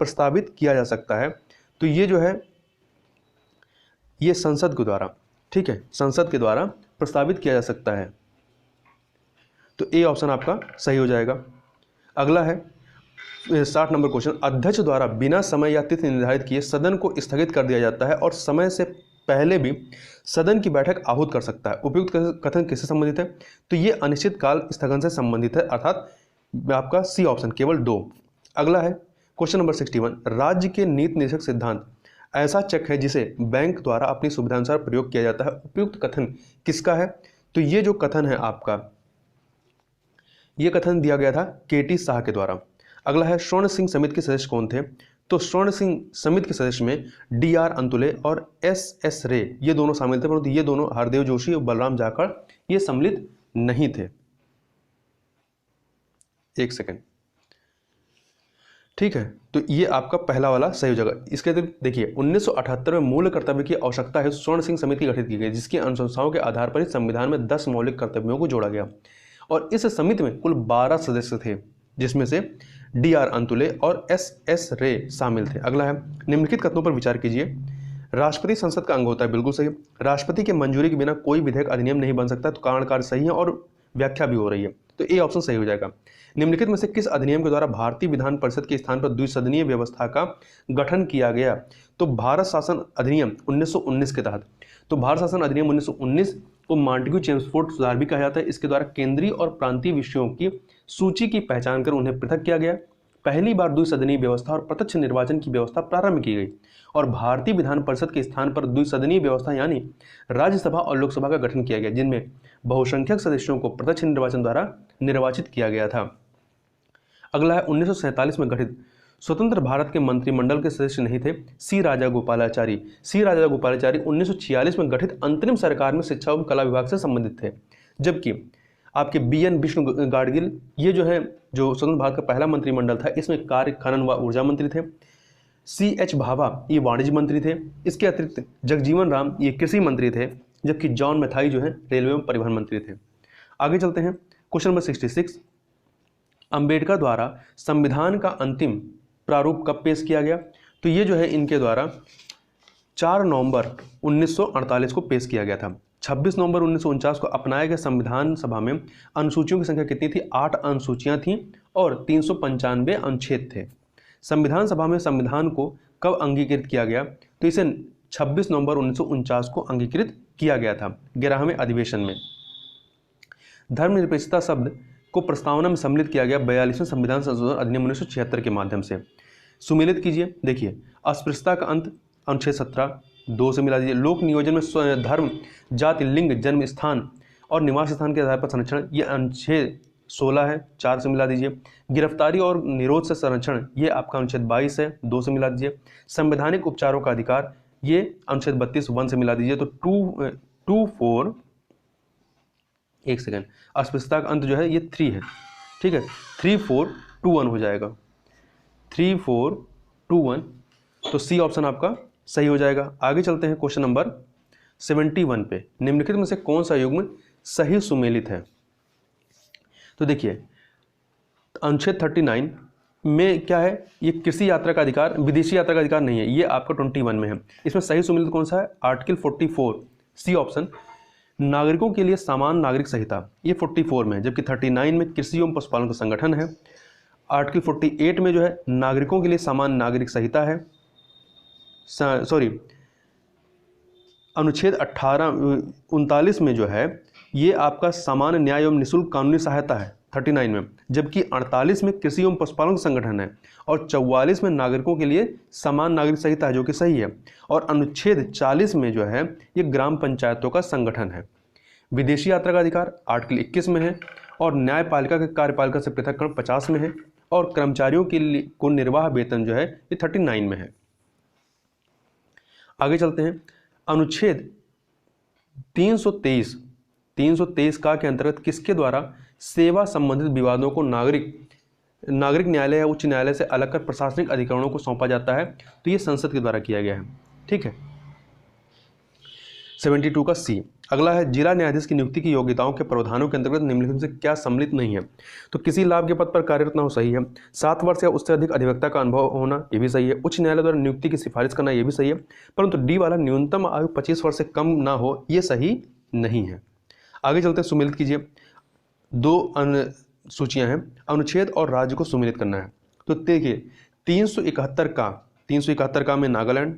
प्रस्तावित किया जा सकता है? तो ये जो है ये संसद के द्वारा, ठीक है, संसद के द्वारा प्रस्तावित किया जा सकता है। तो ए ऑप्शन आपका सही हो जाएगा। अगला है 60 नंबर क्वेश्चन, अध्यक्ष द्वारा बिना समय या तिथि निर्धारित किए सदन को स्थगित कर दिया जाता है और समय से पहले भी सदन की बैठक आहूत कर सकता है। उपयुक्त कथन किससे संबंधित है? तो ये अनिश्चित काल स्थगन से संबंधित है, अर्थात आपका सी ऑप्शन केवल 2। अगला है क्वेश्चन नंबर 61, राज्य के नीति निर्देशक सिद्धांत ऐसा चेक है जिसे बैंक द्वारा अपनी सुविधानुसार प्रयोग किया जाता है। उपयुक्त कथन किसका है? तो ये जो कथन है आपका, ये कथन दिया गया था KT शाह के द्वारा। अगला है, स्वर्ण सिंह समिति के सदस्य कौन थे? तो स्वर्ण सिंह समिति के सदस्य में DR अंतुले और SS रे ये दोनों शामिल थे, परंतु ये दोनों हरदेव जोशी और बलराम जाखड़ ये सम्मिलित नहीं थे। एक सेकेंड, ठीक है, तो ये आपका पहला वाला सही हो जाएगा। इसके देखिए 1978 में मूल कर्तव्य की आवश्यकता है स्वर्ण सिंह समिति गठित की गई, जिसकी अनुशंसाओं के आधार पर इस संविधान में 10 मौलिक कर्तव्यों को जोड़ा गया और इस समिति में कुल 12 सदस्य थे, जिसमें से DR अंतुले और SS रे शामिल थे। अगला है, निम्नलिखित कथनों पर विचार कीजिए। राष्ट्रपति संसद का अंग होता है, बिल्कुल सही। राष्ट्रपति की मंजूरी के बिना कोई विधेयक अधिनियम नहीं बन सकता, तो कारण कार्य सही है और व्याख्या भी हो रही है, तो ए ऑप्शन सही हो जाएगा। निम्नलिखित में से किस अधिनियम के द्वारा भारतीय विधान परिषद के स्थान पर द्विसदनीय व्यवस्था का गठन किया गया? तो भारत शासन अधिनियम 1919 के तहत। तो भारत शासन अधिनियम 1919 को मॉन्टेग्यू चेम्सफोर्ड सुधार भी कहा जाता है। इसके द्वारा केंद्रीय और प्रांतीय विषयों की सूची की पहचान कर उन्हें पृथक किया गया। पहली बार द्विसदनीय व्यवस्था और प्रत्यक्ष निर्वाचन की व्यवस्था प्रारंभ की गई और भारतीय विधान परिषद के स्थान पर द्विसदनीय व्यवस्था यानी राज्यसभा और लोकसभा का गठन किया गया, जिनमें बहुसंख्यक सदस्यों को प्रत्यक्ष निर्वाचन द्वारा निर्वाचित किया गया था। अगला है, 1947 में गठित स्वतंत्र भारत के मंत्रिमंडल के सदस्य नहीं थे। सी राजागोपालाचारी 1946 में गठित अंतरिम सरकार में शिक्षा एवं कला विभाग से संबंधित थे, जबकि आपके BN विष्णु गाडगिल ये जो है जो स्वतंत्र भारत का पहला मंत्रिमंडल था, इसमें कार्य, खनन व ऊर्जा मंत्री थे। CH भाभा ये वाणिज्य मंत्री थे। इसके अतिरिक्त जगजीवन राम ये कृषि मंत्री थे, जबकि जॉन मैथाई जो है रेलवे एवं परिवहन मंत्री थे। आगे चलते हैं, क्वेश्चन नंबर 66, अंबेडकर द्वारा संविधान का अंतिम प्रारूप कब पेश किया गया? तो ये जो है इनके द्वारा 4 नवंबर 1948 को पेश किया गया था। 26 नवंबर 1949 को अपनाए गए संविधान सभा में अनुसूचियों की संख्या कितनी थी? 8 अनुसूचियां थीं और 395 अनुच्छेद थे। संविधान सभा में संविधान को कब अंगीकृत किया गया? तो इसे 26 नवंबर 1949 को अंगीकृत किया गया था 11वें अधिवेशन में। धर्मनिरपेक्षता शब्द को प्रस्तावना में सम्मिलित किया गया 42वें संविधान संशोधन अधिनियम 1976 के माध्यम से। सुमेलित कीजिए। देखिए, अस्पृश्यता का अंत अनुच्छेद 17 2 से मिला दीजिए। लोक नियोजन में धर्म, जाति, लिंग, जन्म स्थान और निवास स्थान के आधार पर संरक्षण, ये अनुच्छेद 16 है, 4 से मिला दीजिए। गिरफ्तारी और निरोध से संरक्षण, ये आपका अनुच्छेद 22 है, 2 से मिला दीजिए। संवैधानिक उपचारों का अधिकार, ये अनुच्छेद 32 1 से मिला दीजिए। तो 2 एक सेकेंड, अस्पृश्यता का अंत जो है ये 3 है, ठीक है, 3 4 2 1 हो जाएगा, 3 4 2 1। तो सी ऑप्शन आपका सही हो जाएगा। आगे चलते हैं क्वेश्चन नंबर 71 पे। निम्नलिखित में से कौन सा युग्म सही सुमेलित है? तो देखिए, अनुच्छेद 39 में क्या है? ये कृषि यात्रा का अधिकार, विदेशी यात्रा का अधिकार नहीं है, ये आपका 21 में है। इसमें सही सुमेलित कौन सा है? आर्टिकल 44 सी ऑप्शन, नागरिकों के लिए समान नागरिक संहिता, ये 44 में है, जबकि 39 में कृषि एवं पशुपालन का संगठन है। आर्टिकल 48 में जो है नागरिकों के लिए समान नागरिक संहिता है, अनुच्छेद 39 में जो है ये आपका सामान्य न्याय एवं निःशुल्क कानूनी सहायता है 39 में, जबकि 48 में कृषि एवं पशुपालन का संगठन है और 44 में नागरिकों के लिए समान नागरिक संहिता है, जो कि सही है। और अनुच्छेद 40 में जो है ये ग्राम पंचायतों का संगठन है। विदेशी यात्रा का अधिकार आर्टिकल 21 में है और न्यायपालिका के कार्यपालिका से पृथक्करण 50 में है और कर्मचारियों के लिए को निर्वाह वेतन जो है ये 39 में है। आगे चलते हैं। अनुच्छेद 323 का के अंतर्गत किसके द्वारा सेवा संबंधित विवादों को नागरिक न्यायालय या उच्च न्यायालय से अलग कर प्रशासनिक अधिकारियों को सौंपा जाता है? तो ये संसद के द्वारा किया गया है, ठीक है। 72 का सी। अगला है, जिला न्यायाधीश की नियुक्ति की योग्यताओं के प्रावधानों के अंतर्गत निम्नलिखित से क्या सम्मिलित नहीं है? तो किसी लाभ के पद पर कार्यरत न हो, सही है। 7 वर्ष या उससे अधिक अधिवक्ता का अनुभव होना, ये भी सही है। उच्च न्यायालय द्वारा नियुक्ति की सिफारिश करना, ये भी सही है। परंतु डी वाला न्यूनतम आयु 25 वर्ष से कम ना हो, ये सही नहीं है। आगे चलते हैं, सुमेलित कीजिए। 2 सूचियां हैं, अनुच्छेद और राज्य को सुमेलित करना है। तो देखिए, 371 का में नागालैंड,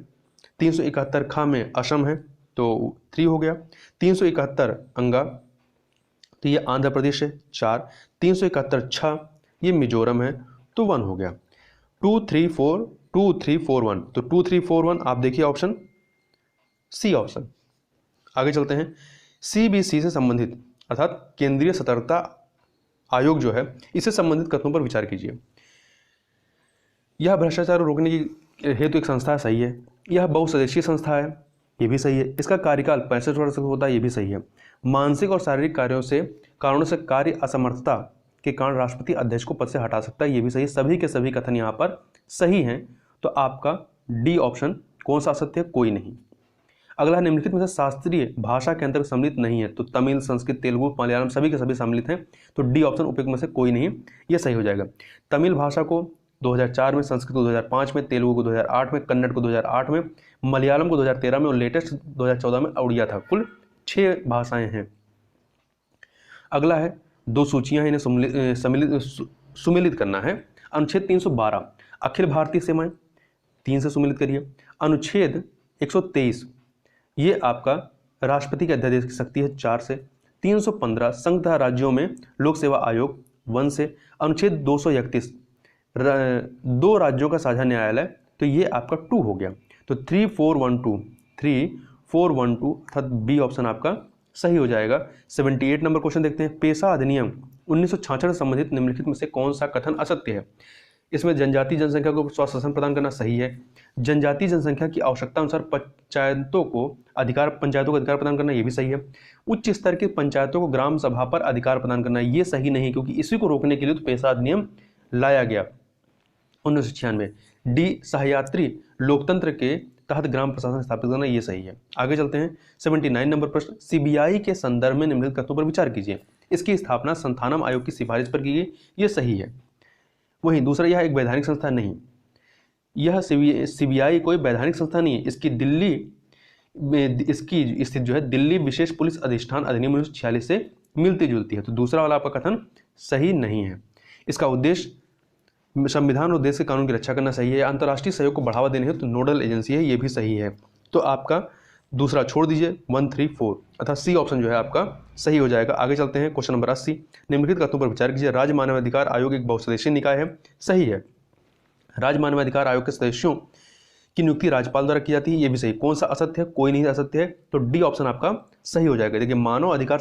371 खा में असम है, तो 3 हो गया। 371 अंगा, तो ये आंध्र प्रदेश है, 4। 371 छा, ये मिजोरम है, तो 1 हो गया। 2 3 4 2 3 4 1, तो 2 3 4 1 आप देखिए ऑप्शन सी ऑप्शन। आगे चलते हैं। CBC से संबंधित अर्थात केंद्रीय सतर्कता आयोग जो है, इससे संबंधित कथनों पर विचार कीजिए। यह भ्रष्टाचार रोकने की हेतु एक संस्था है, सही है। यह बहुसदस्यीय संस्था है, ये भी सही है। इसका कार्यकाल 65 वर्ष तक होता है, ये भी सही है। मानसिक और शारीरिक कारणों से कार्य असमर्थता के कारण राष्ट्रपति अध्यक्ष को पद से हटा सकता है, ये भी सही है। सभी के सभी कथन यहाँ पर सही हैं, तो आपका डी ऑप्शन कौन सा सत्य है? कोई नहीं। अगला, निम्नलिखित में से शास्त्रीय भाषा के अंतर्गत सम्मिलित नहीं है? तो तमिल, संस्कृत, तेलुगु, मलयालम सभी के सभी सम्मिलित हैं, तो डी ऑप्शन उपयुक्त में से कोई नहीं, ये सही हो जाएगा। तमिल भाषा को 2004 में, संस्कृत को 2005 में, तेलुगु को 2008 में, कन्नड़ को 2008 में, मलयालम को 2013 में और लेटेस्ट 2014 में उड़िया था। कुल 6 भाषाएं हैं। अगला है, 2 सूचियां हैं, इन्हें सुमेलित करना है। अनुच्छेद 312 अखिल भारतीय सेवाएं, 3 से सुमेलित करिए। अनुच्छेद 123 ये आपका राष्ट्रपति के अध्यादेश की शक्ति है, 4 से। 315 संघ तथा राज्यों में लोक सेवा आयोग, 1 से। अनुच्छेद 231 2 राज्यों का साझा न्यायालय, तो ये आपका 2 हो गया। तो 3412 अर्थात बी ऑप्शन आपका सही हो जाएगा। 78 नंबर क्वेश्चन देखते हैं। पेशा अधिनियम 1966 से संबंधित निम्नलिखित में से कौन सा कथन असत्य है? इसमें जनजातीय जनसंख्या को स्वास्थ्य प्रदान करना सही है। जनजातीय जनसंख्या की आवश्यकता अनुसार पंचायतों को अधिकार प्रदान करना, ये भी सही है। उच्च स्तर की पंचायतों को ग्राम सभा पर अधिकार प्रदान करना, ये सही नहीं, क्योंकि इसी को रोकने के लिए तो पेशा अधिनियम लाया गया 1996। डी, सहयात्री लोकतंत्र के तहत ग्राम प्रशासन स्थापित करना, ये सही है। आगे चलते हैं। 79 नंबर प्रश्न, CBI के संदर्भ में निम्नलिखित कथनों पर विचार कीजिए। इसकी स्थापना संथानम आयोग की सिफारिश पर की गई, ये सही है। वहीं दूसरा, यह एक वैधानिक संस्था नहीं। यह सीबीआई कोई वैधानिक संस्था नहीं है, इसकी दिल्ली में इसकी स्थिति जो है दिल्ली विशेष पुलिस अधिष्ठान अधिनियम 1946 से मिलती जुलती है। तो दूसरा वाला आपका कथन सही नहीं है। इसका उद्देश्य संविधान और देश के कानून की रक्षा करना सही है, अंतर्राष्ट्रीय सहयोग को बढ़ावा देने हेतु नोडल एजेंसी है, ये भी सही है। तो आपका दूसरा छोड़ दीजिए, 1, 3, 4 अर्थात सी ऑप्शन जो है आपका सही हो जाएगा। आगे चलते हैं, क्वेश्चन नंबर 80, निम्नलिखित कथनों पर विचार कीजिए। राज्य मानवाधिकार आयोग एक बहुसदस्यीय निकाय है, सही है। राज्य मानवाधिकार आयोग के सदस्यों की नियुक्ति राज्यपाल द्वारा की जाती है, ये भी सही। कौन सा असत्य है? कोई नहीं असत्य है, तो डी ऑप्शन आपका सही हो जाएगा। देखिए, मानवाधिकार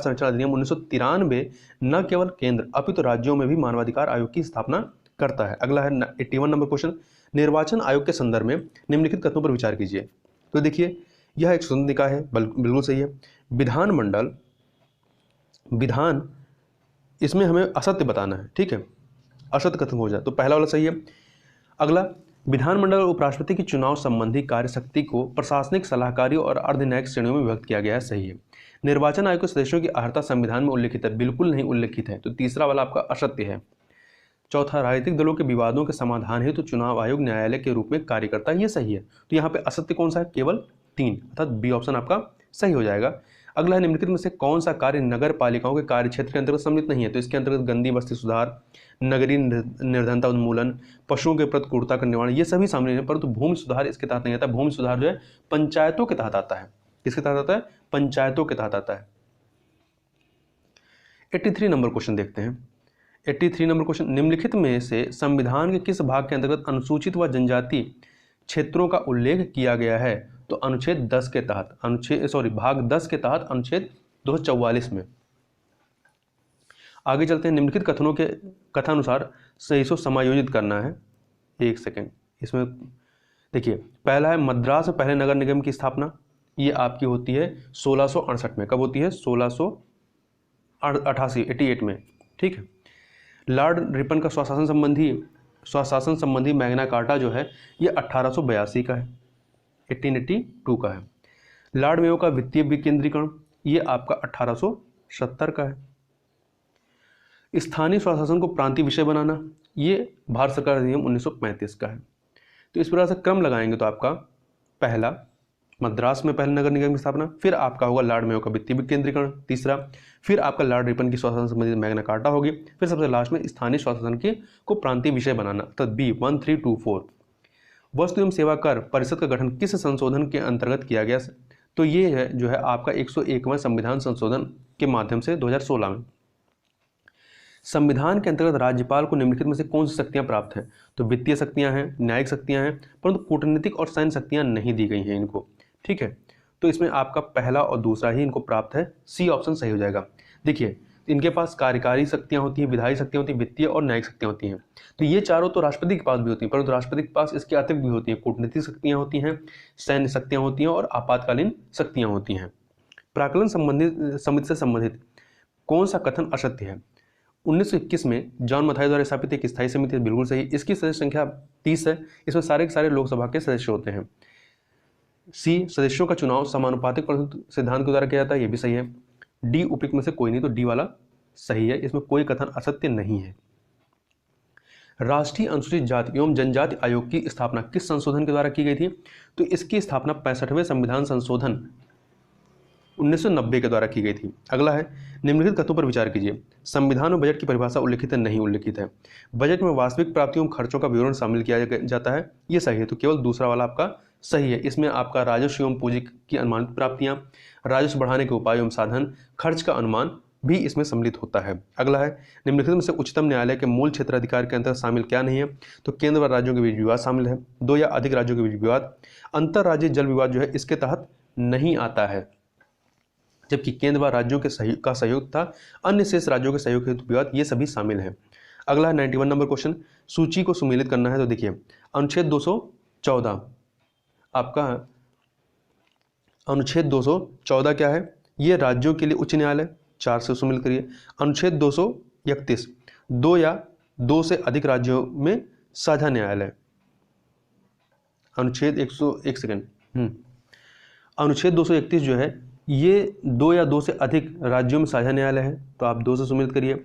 संरक्षण अधिनियम 1993 न केवल केंद्र अपितु राज्यों में भी मानवाधिकार आयोग की स्थापना करता है। अगला है 81 नंबर क्वेश्चन, निर्वाचन आयोग के संदर्भ में निम्नलिखित कथनों पर विचार कीजिए। तो देखिए, यह एक स्वतंत्र निकाय है, बिल्कुल सही है। विधान इसमें हमें असत्य बताना है, ठीक है, असत्य कथन हो जाए तो पहला वाला सही है। अगला, विधानमंडल और उपराष्ट्रपति की चुनाव संबंधी कार्यशक्ति को प्रशासनिक, सलाहकारी और अर्धन्यायिक श्रेणियों में विभक्त किया गया है, सही है। निर्वाचन आयोग के सदस्यों की अर्हता संविधान में उल्लिखित है, बिल्कुल नहीं उल्लिखित है, तो तीसरा वाला आपका असत्य है। चौथा, राजनीतिक दलों के विवादों के समाधान हेतु चुनाव आयोग न्यायालय के रूप में कार्य करता है, ये सही है। तो यहाँ पे असत्य कौन सा है? केवल 3, अर्थात बी ऑप्शन आपका सही हो जाएगा। अगला है, निम्नलिखित में से कौन सा कार्य नगर पालिकाओं के कार्य क्षेत्र के अंतर्गत सम्मिलित नहीं है? तो इसके अंतर्गत गंदी बस्ती सुधार, नगरीय निर्धनता उन्मूलन, पशुओं के प्रति क्रूरता का निवारण, ये सभी शामिल है, परंतु भूमि सुधार इसके तहत नहीं आता। भूमि सुधार जो है पंचायतों के तहत आता है। किसके तहत आता है? पंचायतों के तहत आता है। 83 नंबर क्वेश्चन देखते हैं। 83 नंबर क्वेश्चन, निम्नलिखित में से संविधान के किस भाग के अंतर्गत अनुसूचित व जनजाति क्षेत्रों का उल्लेख किया गया है? तो अनुच्छेद 10 के तहत, भाग 10 के तहत अनुच्छेद 244 में। आगे चलते हैं, निम्नलिखित कथनों के कथानुसार सही से समायोजित करना है। एक सेकेंड, इसमें देखिए, पहला है मद्रास में पहले नगर निगम की स्थापना, ये आपकी होती है 1668 में। कब होती है? 1688 में, ठीक है। लॉर्ड रिपन का स्वशासन संबंधी मैग्ना कार्टा जो है ये 1882 का है, 1882 का है। लॉर्ड मेयो का वित्तीय विकेंद्रीकरण ये आपका 1870 का है। स्थानीय स्वशासन को प्रांतीय विषय बनाना ये भारत सरकार अधिनियम 1935 का है। तो इस प्रकार से क्रम लगाएंगे तो आपका पहला मद्रास में पहले नगर निगम की स्थापना, फिर आपका होगा लॉर्ड मेयो का वित्तीय विकेंद्रीकरण, तीसरा फिर आपका लॉर्ड रिपन की स्वशासन संबंधित मैग्ना कार्टा होगी, फिर सबसे लास्ट में स्थानीय स्वशासन को प्रांतीय विषय बनाना, तो बी 1, 3, 2, 4। वस्तु एवं सेवा कर परिषद का गठन किस संशोधन के अंतर्गत किया गया? तो ये है जो है आपका 101वां संविधान संशोधन के माध्यम से 2016 में। संविधान के अंतर्गत राज्यपाल को निम्नलिखित में से कौन सी शक्तियां प्राप्त हैं? तो वित्तीय शक्तियां हैं, न्यायिक शक्तियां हैं, परंतु कूटनीतिक और सैन्य शक्तियां नहीं दी गई हैं इनको, ठीक है। तो इसमें आपका पहला और दूसरा ही इनको प्राप्त है, सी ऑप्शन सही हो जाएगा। देखिए, इनके पास कार्यकारी शक्तियां होती हैं, विधायी शक्तियां होती हैं, वित्तीय और न्यायिक शक्तियां होती हैं। तो ये चारों तो राष्ट्रपति के पास भी होती हैं, परंतु राष्ट्रपति के पास इसके अतिरिक्त भी होती हैं, कूटनीतिक शक्तियां होती हैं, सैन्य शक्तियां होती हैं और आपातकालीन शक्तियां होती हैं। प्राक्कलन समिति से संबंधित कौन सा कथन असत्य है? 1921 में जॉन मथाई द्वारा स्थापित एक स्थायी समिति, बिल्कुल सही। इसकी सदस्य संख्या 30 है, इसमें सारे के सारे लोकसभा के सदस्य होते हैं। सी, सदस्यों का चुनाव समानुपातिक सिद्धांत के द्वारा किया जाता है, ये भी सही है। डी, उपयुक्त में से कोई नहीं, तो डी वाला सही है, इसमें कोई कथन असत्य नहीं है। राष्ट्रीय अनुसूचित जाति एवं जनजाति आयोग की स्थापना किस संशोधन के द्वारा की गई थी? तो इसकी स्थापना 65वें संविधान संशोधन 1990 के द्वारा की गई थी। अगला है, निम्नलिखित कथनों पर विचार कीजिए। संविधान में बजट की परिभाषा उल्लिखित है, नहीं उल्लिखित है। बजट में वास्तविक प्राप्तियों एवं खर्चों का विवरण शामिल किया जाता है, ये सही है, तो केवल दूसरा वाला आपका सही है। इसमें आपका राजस्व एवं पूंजी की अनुमानित प्राप्तियां, राजस्व बढ़ाने के उपाय एवं साधन, खर्च का अनुमान भी इसमें सम्मिलित होता है। अगला है, निम्नलिखित में से उच्चतम न्यायालय के मूल क्षेत्राधिकार के अंतर्गत शामिल क्या नहीं है? तो केंद्र व राज्यों के बीच विवाद शामिल है, 2 या अधिक राज्यों के बीच विवाद, अंतर्राज्यीय जल विवाद जो है इसके तहत नहीं आता है, जबकि केंद्र व राज्यों के सहयोग था, अन्य शेष राज्यों के सहयोग हेतु विवाद, ये सभी शामिल है। अगला है 91 नंबर क्वेश्चन, सूची को सुमेलित करना है। तो देखिए, अनुच्छेद 214 आपका अनुच्छेद 214 क्या है? ये राज्यों के लिए उच्च न्यायालय, 4 से सुमेलित करिए। अनुच्छेद 231 2 या 2 से अधिक राज्यों में साझा न्यायालय। अनुच्छेद 231 जो है ये 2 या 2 से अधिक राज्यों में साझा न्यायालय है, तो आप 2 से सुमेलित करिए।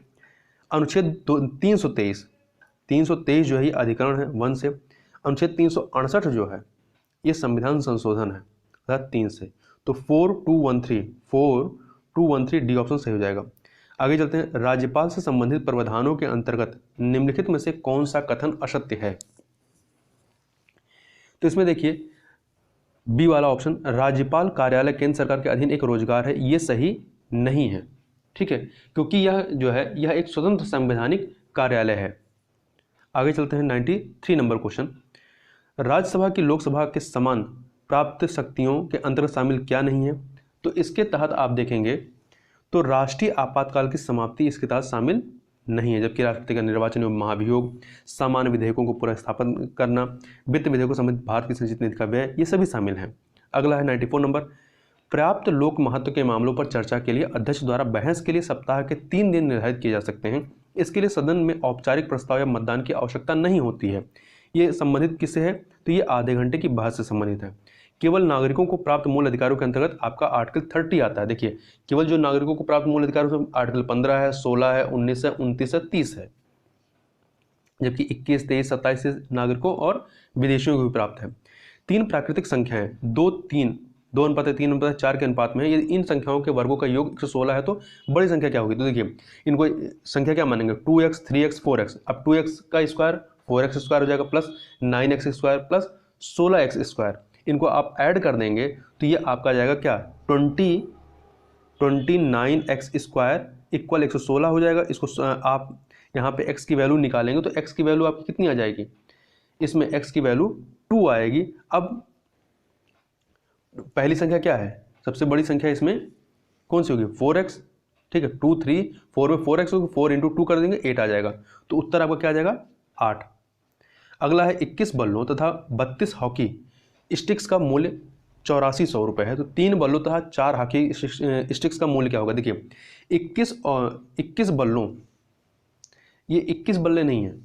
अनुच्छेद 323 जो है ये अधिकरण है, 1 से। अनुच्छेद 368 जो है ये संविधान संशोधन है 2003 से, तो 4213 डी ऑप्शन सही हो जाएगा। आगे चलते हैं, राज्यपाल से संबंधित प्रावधानों के अंतर्गत निम्नलिखित में से कौन सा कथन असत्य है? तो इसमें देखिए बी वाला ऑप्शन, राज्यपाल कार्यालय केंद्र सरकार के अधीन एक रोजगार है, ये सही नहीं है, ठीक है, क्योंकि यह जो है यह एक स्वतंत्र संवैधानिक कार्यालय है। आगे चलते हैं 93 नंबर क्वेश्चन, राज्यसभा की लोकसभा के समान प्राप्त शक्तियों के अंतर्गत शामिल क्या नहीं है? तो इसके तहत आप देखेंगे तो राष्ट्रीय आपातकाल की समाप्ति इसके तहत शामिल नहीं है, जबकि राष्ट्रपति का निर्वाचन एवं महाभियोग, सामान्य विधेयकों को पुनर्स्थापन करना, वित्त विधेयकों संबंधित भारत की संचित निधि का व्यय, ये सभी शामिल हैं। अगला है 94 नंबर, पर्याप्त लोक महत्व के मामलों पर चर्चा के लिए अध्यक्ष द्वारा बहस के लिए सप्ताह के 3 दिन निर्धारित किए जा सकते हैं। इसके लिए सदन में औपचारिक प्रस्ताव या मतदान की आवश्यकता नहीं होती है। ये संबंधित किससे है? तो ये आधे घंटे की बहस से संबंधित है। केवल नागरिकों को प्राप्त मूल अधिकारों के अंतर्गत आपका आर्टिकल 30 आता है। देखिए केवल जो नागरिकों को प्राप्त मूल अधिकारों से आर्टिकल 15 है, 16 है, 19 है, 29 है, 30 है, जबकि 21, 23, 27 से नागरिकों और विदेशियों को भी प्राप्त है। 3 प्राकृतिक संख्याएं 2 अनुपात 3 अनुपात 4 के अनुपात में है। यदि इन संख्याओं के वर्गों का योग 116 है तो बड़ी संख्या क्या होगी? तो देखिए इनको संख्या क्या मानेंगे? 2x, 3x, 4x। अब 2x का स्क्वायर 4x स्क्वायर हो जाएगा plus 9x square plus 16x square, इनको आप ऐड कर देंगे तो ये आपका जाएगा क्या? 29x स्क्वायर इक्वल 116 हो जाएगा। इसको आप यहाँ पे x की वैल्यू निकालेंगे तो x की वैल्यू आपकी कितनी आ जाएगी? इसमें x की वैल्यू 2 आएगी। अब पहली संख्या क्या है? सबसे बड़ी संख्या इसमें कौन सी होगी? 4x, ठीक है, 2, 3, 4 में 4x होगी, 4 × 2 कर देंगे 8 आ जाएगा, तो उत्तर आपका क्या आ जाएगा? 8। अगला है 21 बल्लों तथा 32 हॉकी स्टिक्स का मूल्य 8400 रुपये है। तो 3 बल्लों तथा 4 हॉकी स्टिक्स का मूल्य क्या होगा? देखिए 21 बल्लों, ये 21 बल्ले नहीं है,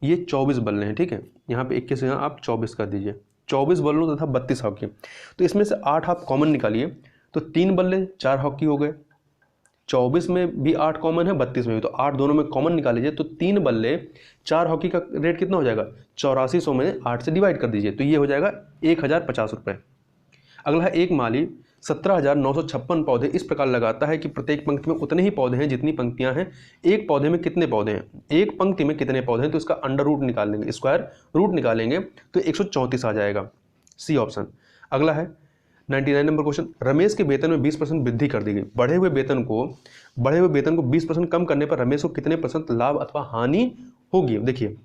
ये 24 बल्ले हैं, ठीक है, यहाँ पे 21 यहाँ आप 24 कर दीजिए। 24 बल्लों तथा 32 हॉकी, तो इसमें से 8 आप कॉमन निकालिए तो 3 बल्ले 4 हॉकी हो गए, 24 में भी 8 कॉमन है, 32 में भी, तो 8 दोनों में कॉमन निकाल लीजिए तो 3 बल्ले 4 हॉकी का रेट कितना हो जाएगा? 8400 में 8 से डिवाइड कर दीजिए तो ये हो जाएगा 1050 रुपये। अगला है एक माली 17,956 पौधे इस प्रकार लगाता है कि प्रत्येक पंक्ति में उतने ही पौधे हैं जितनी पंक्तियां हैं। एक पौधे में कितने पौधे हैं? एक पंक्ति में कितने पौधे हैं? तो इसका अंडर रूट निकाल लेंगे, स्क्वायर रूट निकालेंगे तो 134 आ जाएगा, सी ऑप्शन। अगला है 99 नंबर क्वेश्चन, रमेश के वेतन में 20% वृद्धि कर दी गई। बढ़े हुए वेतन को 20% कम करने पर रमेश को कितने % लाभ अथवा हानि होगी? देखिए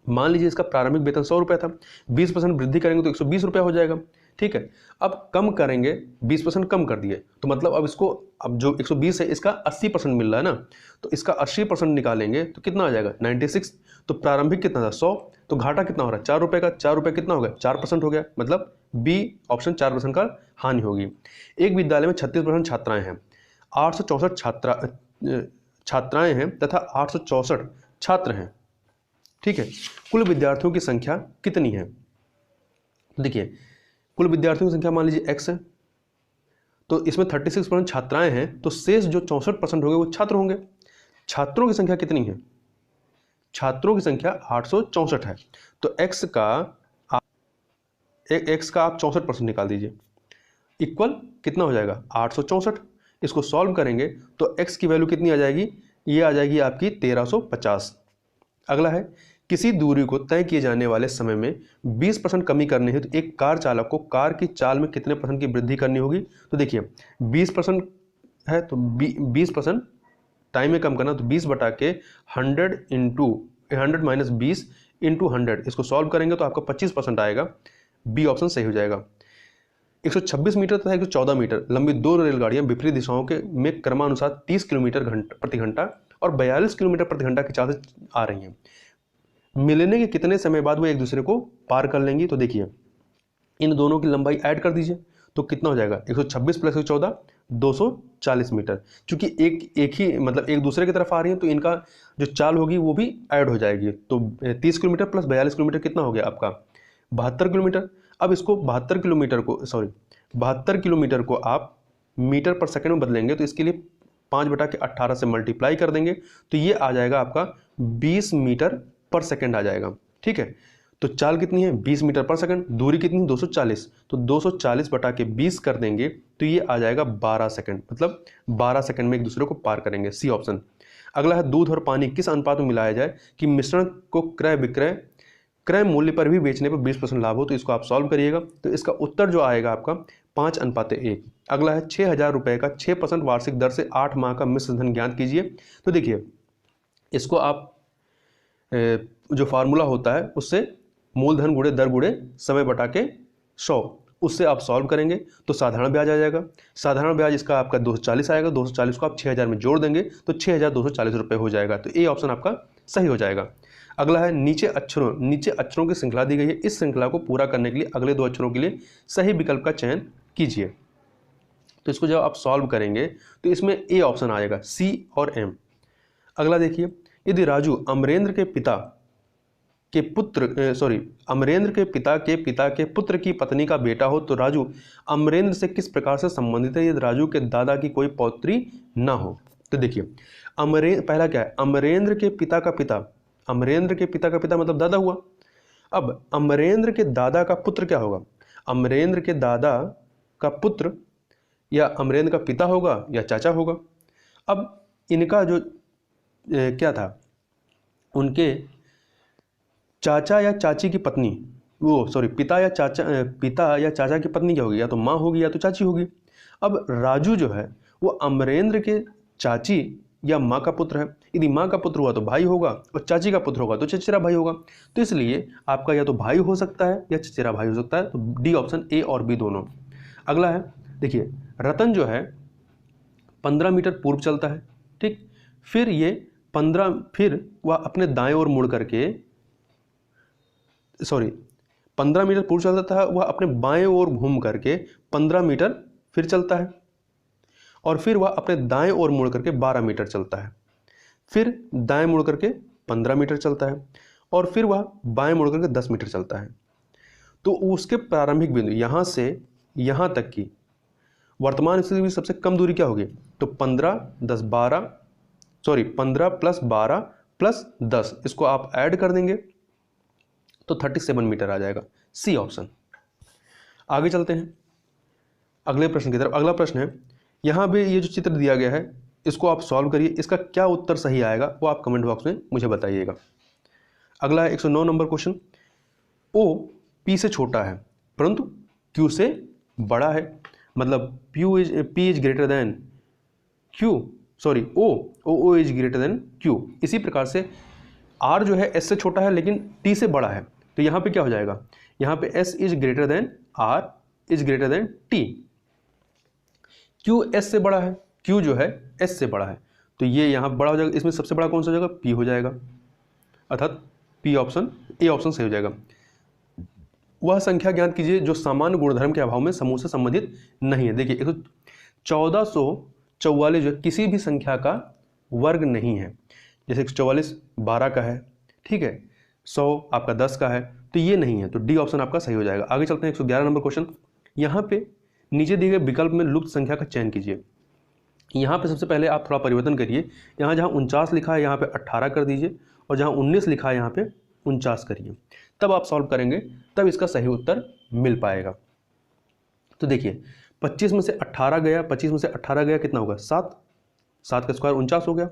मान लीजिए इसका प्रारंभिक वेतन 100 रुपये था, 20% वृद्धि करेंगे तो 120 रुपये हो जाएगा, ठीक है। अब कम करेंगे, 20% कम कर दिए तो मतलब अब इसको, अब जो 120 है इसका 80% मिल रहा है ना, तो इसका 80% निकालेंगे तो कितना आ जाएगा? 96। तो प्रारंभिक कितना था? 100, तो घाटा कितना हो रहा है? 4 रुपये का। 4 रुपये कितना हो गया? 4% हो गया, मतलब बी ऑप्शन 4% का हानि होगी। एक विद्यालय में 36% छात्राएं हैं, 864 छात्राएं हैं तथा 864 छात्र हैं, ठीक है। कुल विद्यार्थियों की संख्या कितनी है? देखिए कुल विद्यार्थियों की संख्या मान लीजिए x है, तो इसमें 36% छात्राएं हैं तो शेष जो 64% होंगे वो छात्र होंगे। छात्रों की संख्या कितनी है? छात्रों की संख्या 864 है, तो x का आप 64% निकाल दीजिए, इक्वल कितना हो जाएगा? 864। इसको सॉल्व करेंगे तो x की वैल्यू कितनी आ जाएगी? ये आ जाएगी आपकी 1350। अगला है किसी दूरी को तय किए जाने वाले समय में 20% कमी करनी है तो एक कार चालक को कार की चाल में कितने % की वृद्धि करनी होगी? तो देखिए 20% है तो 20% टाइम में कम करना, तो 20 बटा के 100 माइनस 20 इंटू 100, इसको सॉल्व करेंगे तो आपका 25% आएगा, बी ऑप्शन सही हो जाएगा। 126 मीटर तथा 114 मीटर लंबी 2 रेलगाड़ियां विपरीत दिशाओं के में क्रमानुसार 30 किलोमीटर प्रति घंटा और 42 किलोमीटर प्रति घंटा की चाल से आ रही हैं। मिलने के कितने समय बाद वो एक दूसरे को पार कर लेंगी? तो देखिए इन दोनों की लंबाई ऐड कर दीजिए तो कितना हो जाएगा? 126 प्लस 114 240 मीटर। चूंकि एक ही मतलब एक दूसरे की तरफ आ रही है तो इनका जो चाल होगी वो भी ऐड हो जाएगी, तो 30 किलोमीटर प्लस 42 किलोमीटर कितना हो गया आपका? 72 किलोमीटर। अब इसको 72 किलोमीटर को आप मीटर पर सेकेंड में बदलेंगे तो इसके लिए 5 बटा के 18 से मल्टीप्लाई कर देंगे तो ये आ जाएगा आपका 20 मीटर पर सेकेंड आ जाएगा, ठीक है। तो चाल कितनी है 20 मीटर पर सेकंड, दूरी कितनी 240, तो 240 बटा के 20 कर देंगे तो ये आ जाएगा 12 सेकंड, मतलब 12 सेकंड में एक दूसरे को पार करेंगे, सी ऑप्शन। अगला है दूध और पानी किस अनुपात में मिलाया जाए कि मिश्रण को क्रय मूल्य पर भी बेचने पर 20% लाभ हो, तो इसको आप सॉल्व करिएगा। तो इसका उत्तर जो आएगा आपका 5:1। अगला है 6,000 रुपये का 6% वार्षिक दर से 8 माह का मिश्र धन ज्ञात कीजिए। तो देखिए इसको आप जो फार्मूला होता है उससे मूलधन गुणे दर गुणे समय बटा के 100, उससे आप सॉल्व करेंगे तो साधारण ब्याज आ जाएगा। साधारण ब्याज इसका आपका 240 आएगा, 240 को आप 6,000 में जोड़ देंगे तो 6,240 रुपये हो जाएगा, तो ए ऑप्शन आपका सही हो जाएगा। अगला है नीचे अक्षरों की श्रृंखला दी गई है, इस श्रृंखला को पूरा करने के लिए अगले 2 अक्षरों के लिए सही विकल्प का चयन कीजिए। तो इसको जब आप सॉल्व करेंगे तो इसमें ए ऑप्शन आएगा, सी और एम। अगला देखिए, यदि राजू अमरेंद्र के पिता के पिता के पुत्र की पत्नी का बेटा हो तो राजू अमरेंद्र से किस प्रकार से संबंधित है यदि राजू के दादा की कोई पौत्री ना हो। तो देखिए पहला क्या है, अमरेंद्र के पिता का पिता मतलब दादा हुआ। अब अमरेंद्र के दादा का पुत्र क्या होगा, अमरेंद्र के दादा का पुत्र या अमरेंद्र का पिता होगा या चाचा होगा। अब इनका जो क्या था, उनके चाचा या चाची की पत्नी, पिता या चाचा की पत्नी क्या होगी, या तो माँ होगी या तो चाची होगी। अब राजू जो है वो अमरेंद्र के चाची या माँ का पुत्र है, यदि माँ का पुत्र हुआ तो भाई होगा और चाची का पुत्र होगा तो चचेरा भाई होगा। तो इसलिए आपका या तो भाई हो सकता है या चचेरा भाई हो सकता है, तो डी ऑप्शन ए और बी दोनों। अगला है देखिए, रतन जो है 15 मीटर पूर्व चलता है, ठीक, फिर वह अपने दाएं ओर मुड़ करके 15 मीटर पूर्व चलता है, वह अपने बाएं ओर घूम करके 15 मीटर फिर चलता है, और फिर वह अपने दाएं ओर मुड़ करके 12 मीटर चलता है, फिर दाएं मुड़ करके 15 मीटर चलता है, और फिर वह बाएं मुड़ करके 10 मीटर चलता है। तो उसके प्रारंभिक बिंदु यहाँ से यहाँ तक की वर्तमान स्थिति में सबसे कम दूरी क्या होगी, तो 15 प्लस 12 प्लस 10, इसको आप ऐड कर देंगे तो 37 मीटर आ जाएगा, सी ऑप्शन। आगे चलते हैं अगले प्रश्न की तरफ। अगला प्रश्न है, यहाँ भी ये जो चित्र दिया गया है इसको आप सॉल्व करिए, इसका क्या उत्तर सही आएगा वो आप कमेंट बॉक्स में मुझे बताइएगा। अगला है 109 नंबर क्वेश्चन, ओ पी से छोटा है परंतु क्यू से बड़ा है, मतलब P is greater than Q, O is greater than Q. इसी प्रकार से आर जो है एस से छोटा है लेकिन टी से बड़ा है, तो यहाँ पे क्या हो जाएगा, यहाँ पे S is greater than R is greater than T. Q S से बड़ा है, क्यू जो है एस से बड़ा है, तो ये यहाँ बड़ा हो जाएगा, इसमें सबसे बड़ा कौन सा हो जाएगा, पी हो जाएगा, अर्थात पी ऑप्शन, ए ऑप्शन सही हो जाएगा। वह संख्या ज्ञात कीजिए जो सामान्य गुणधर्म के अभाव में समूह से संबंधित नहीं है। देखिए 1444 जो किसी भी संख्या का वर्ग नहीं है, जैसे 144 12 का है, ठीक है, 100 आपका 10 का है, तो ये नहीं है, तो डी ऑप्शन आपका सही हो जाएगा। आगे चलते हैं 111 नंबर क्वेश्चन। यहाँ पे नीचे दिए गए विकल्प में लुप्त संख्या का चयन कीजिए। यहाँ पे सबसे पहले आप थोड़ा परिवर्तन करिए, यहाँ जहाँ 49 लिखा है यहाँ पे 18 कर दीजिए, और जहाँ 19 लिखा है यहाँ पे 49 करिए, तब आप सॉल्व करेंगे, तब इसका सही उत्तर मिल पाएगा। तो देखिए 25 में से 18 गया, 25 में से 18 गया कितना होगा, 7, 7 का स्क्वायर 49 हो गया,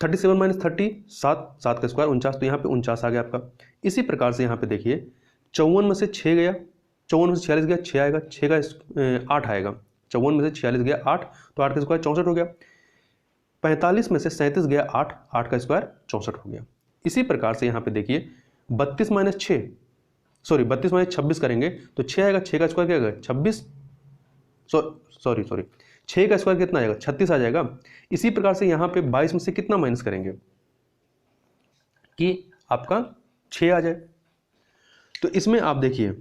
37 माइनस 30 7, 7 का स्क्वायर 49, तो यहाँ पे 49 आ गया आपका। इसी प्रकार से यहाँ पे देखिए 54 में से 6 गया, 54 में से 46 गया, 6 आएगा, 6 का 8 आएगा, 54 में से 46 गया 8, तो 8 का स्क्वायर 64 हो गया। 45 में से 37 गया 8, 8 का स्क्वायर 64 हो गया। इसी प्रकार से यहाँ पे देखिए 32 माइनस 26 करेंगे तो 6 आएगा, 6 का स्क्वायर क्या आएगा 26, 6 का स्क्वायर कितना आएगा 36 आ जाएगा। इसी प्रकार से यहाँ पे 22 में से कितना माइनस करेंगे कि आपका 6 आ जाए। तो इसमें आप देखिए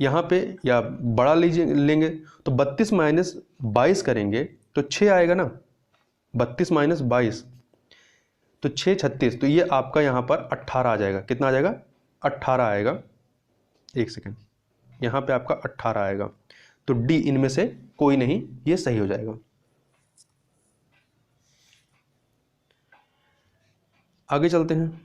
यहाँ पे या बड़ा लेंगे तो 32 माइनस 22 करेंगे तो 6 आएगा ना, 32 माइनस 22 तो 6 36, तो ये आपका यहाँ पर 18 आ जाएगा। कितना आ जाएगा 18 आएगा, एक सेकेंड, यहाँ पे आपका 18 आएगा, तो डी इनमें से कोई नहीं, ये सही हो जाएगा। आगे चलते हैं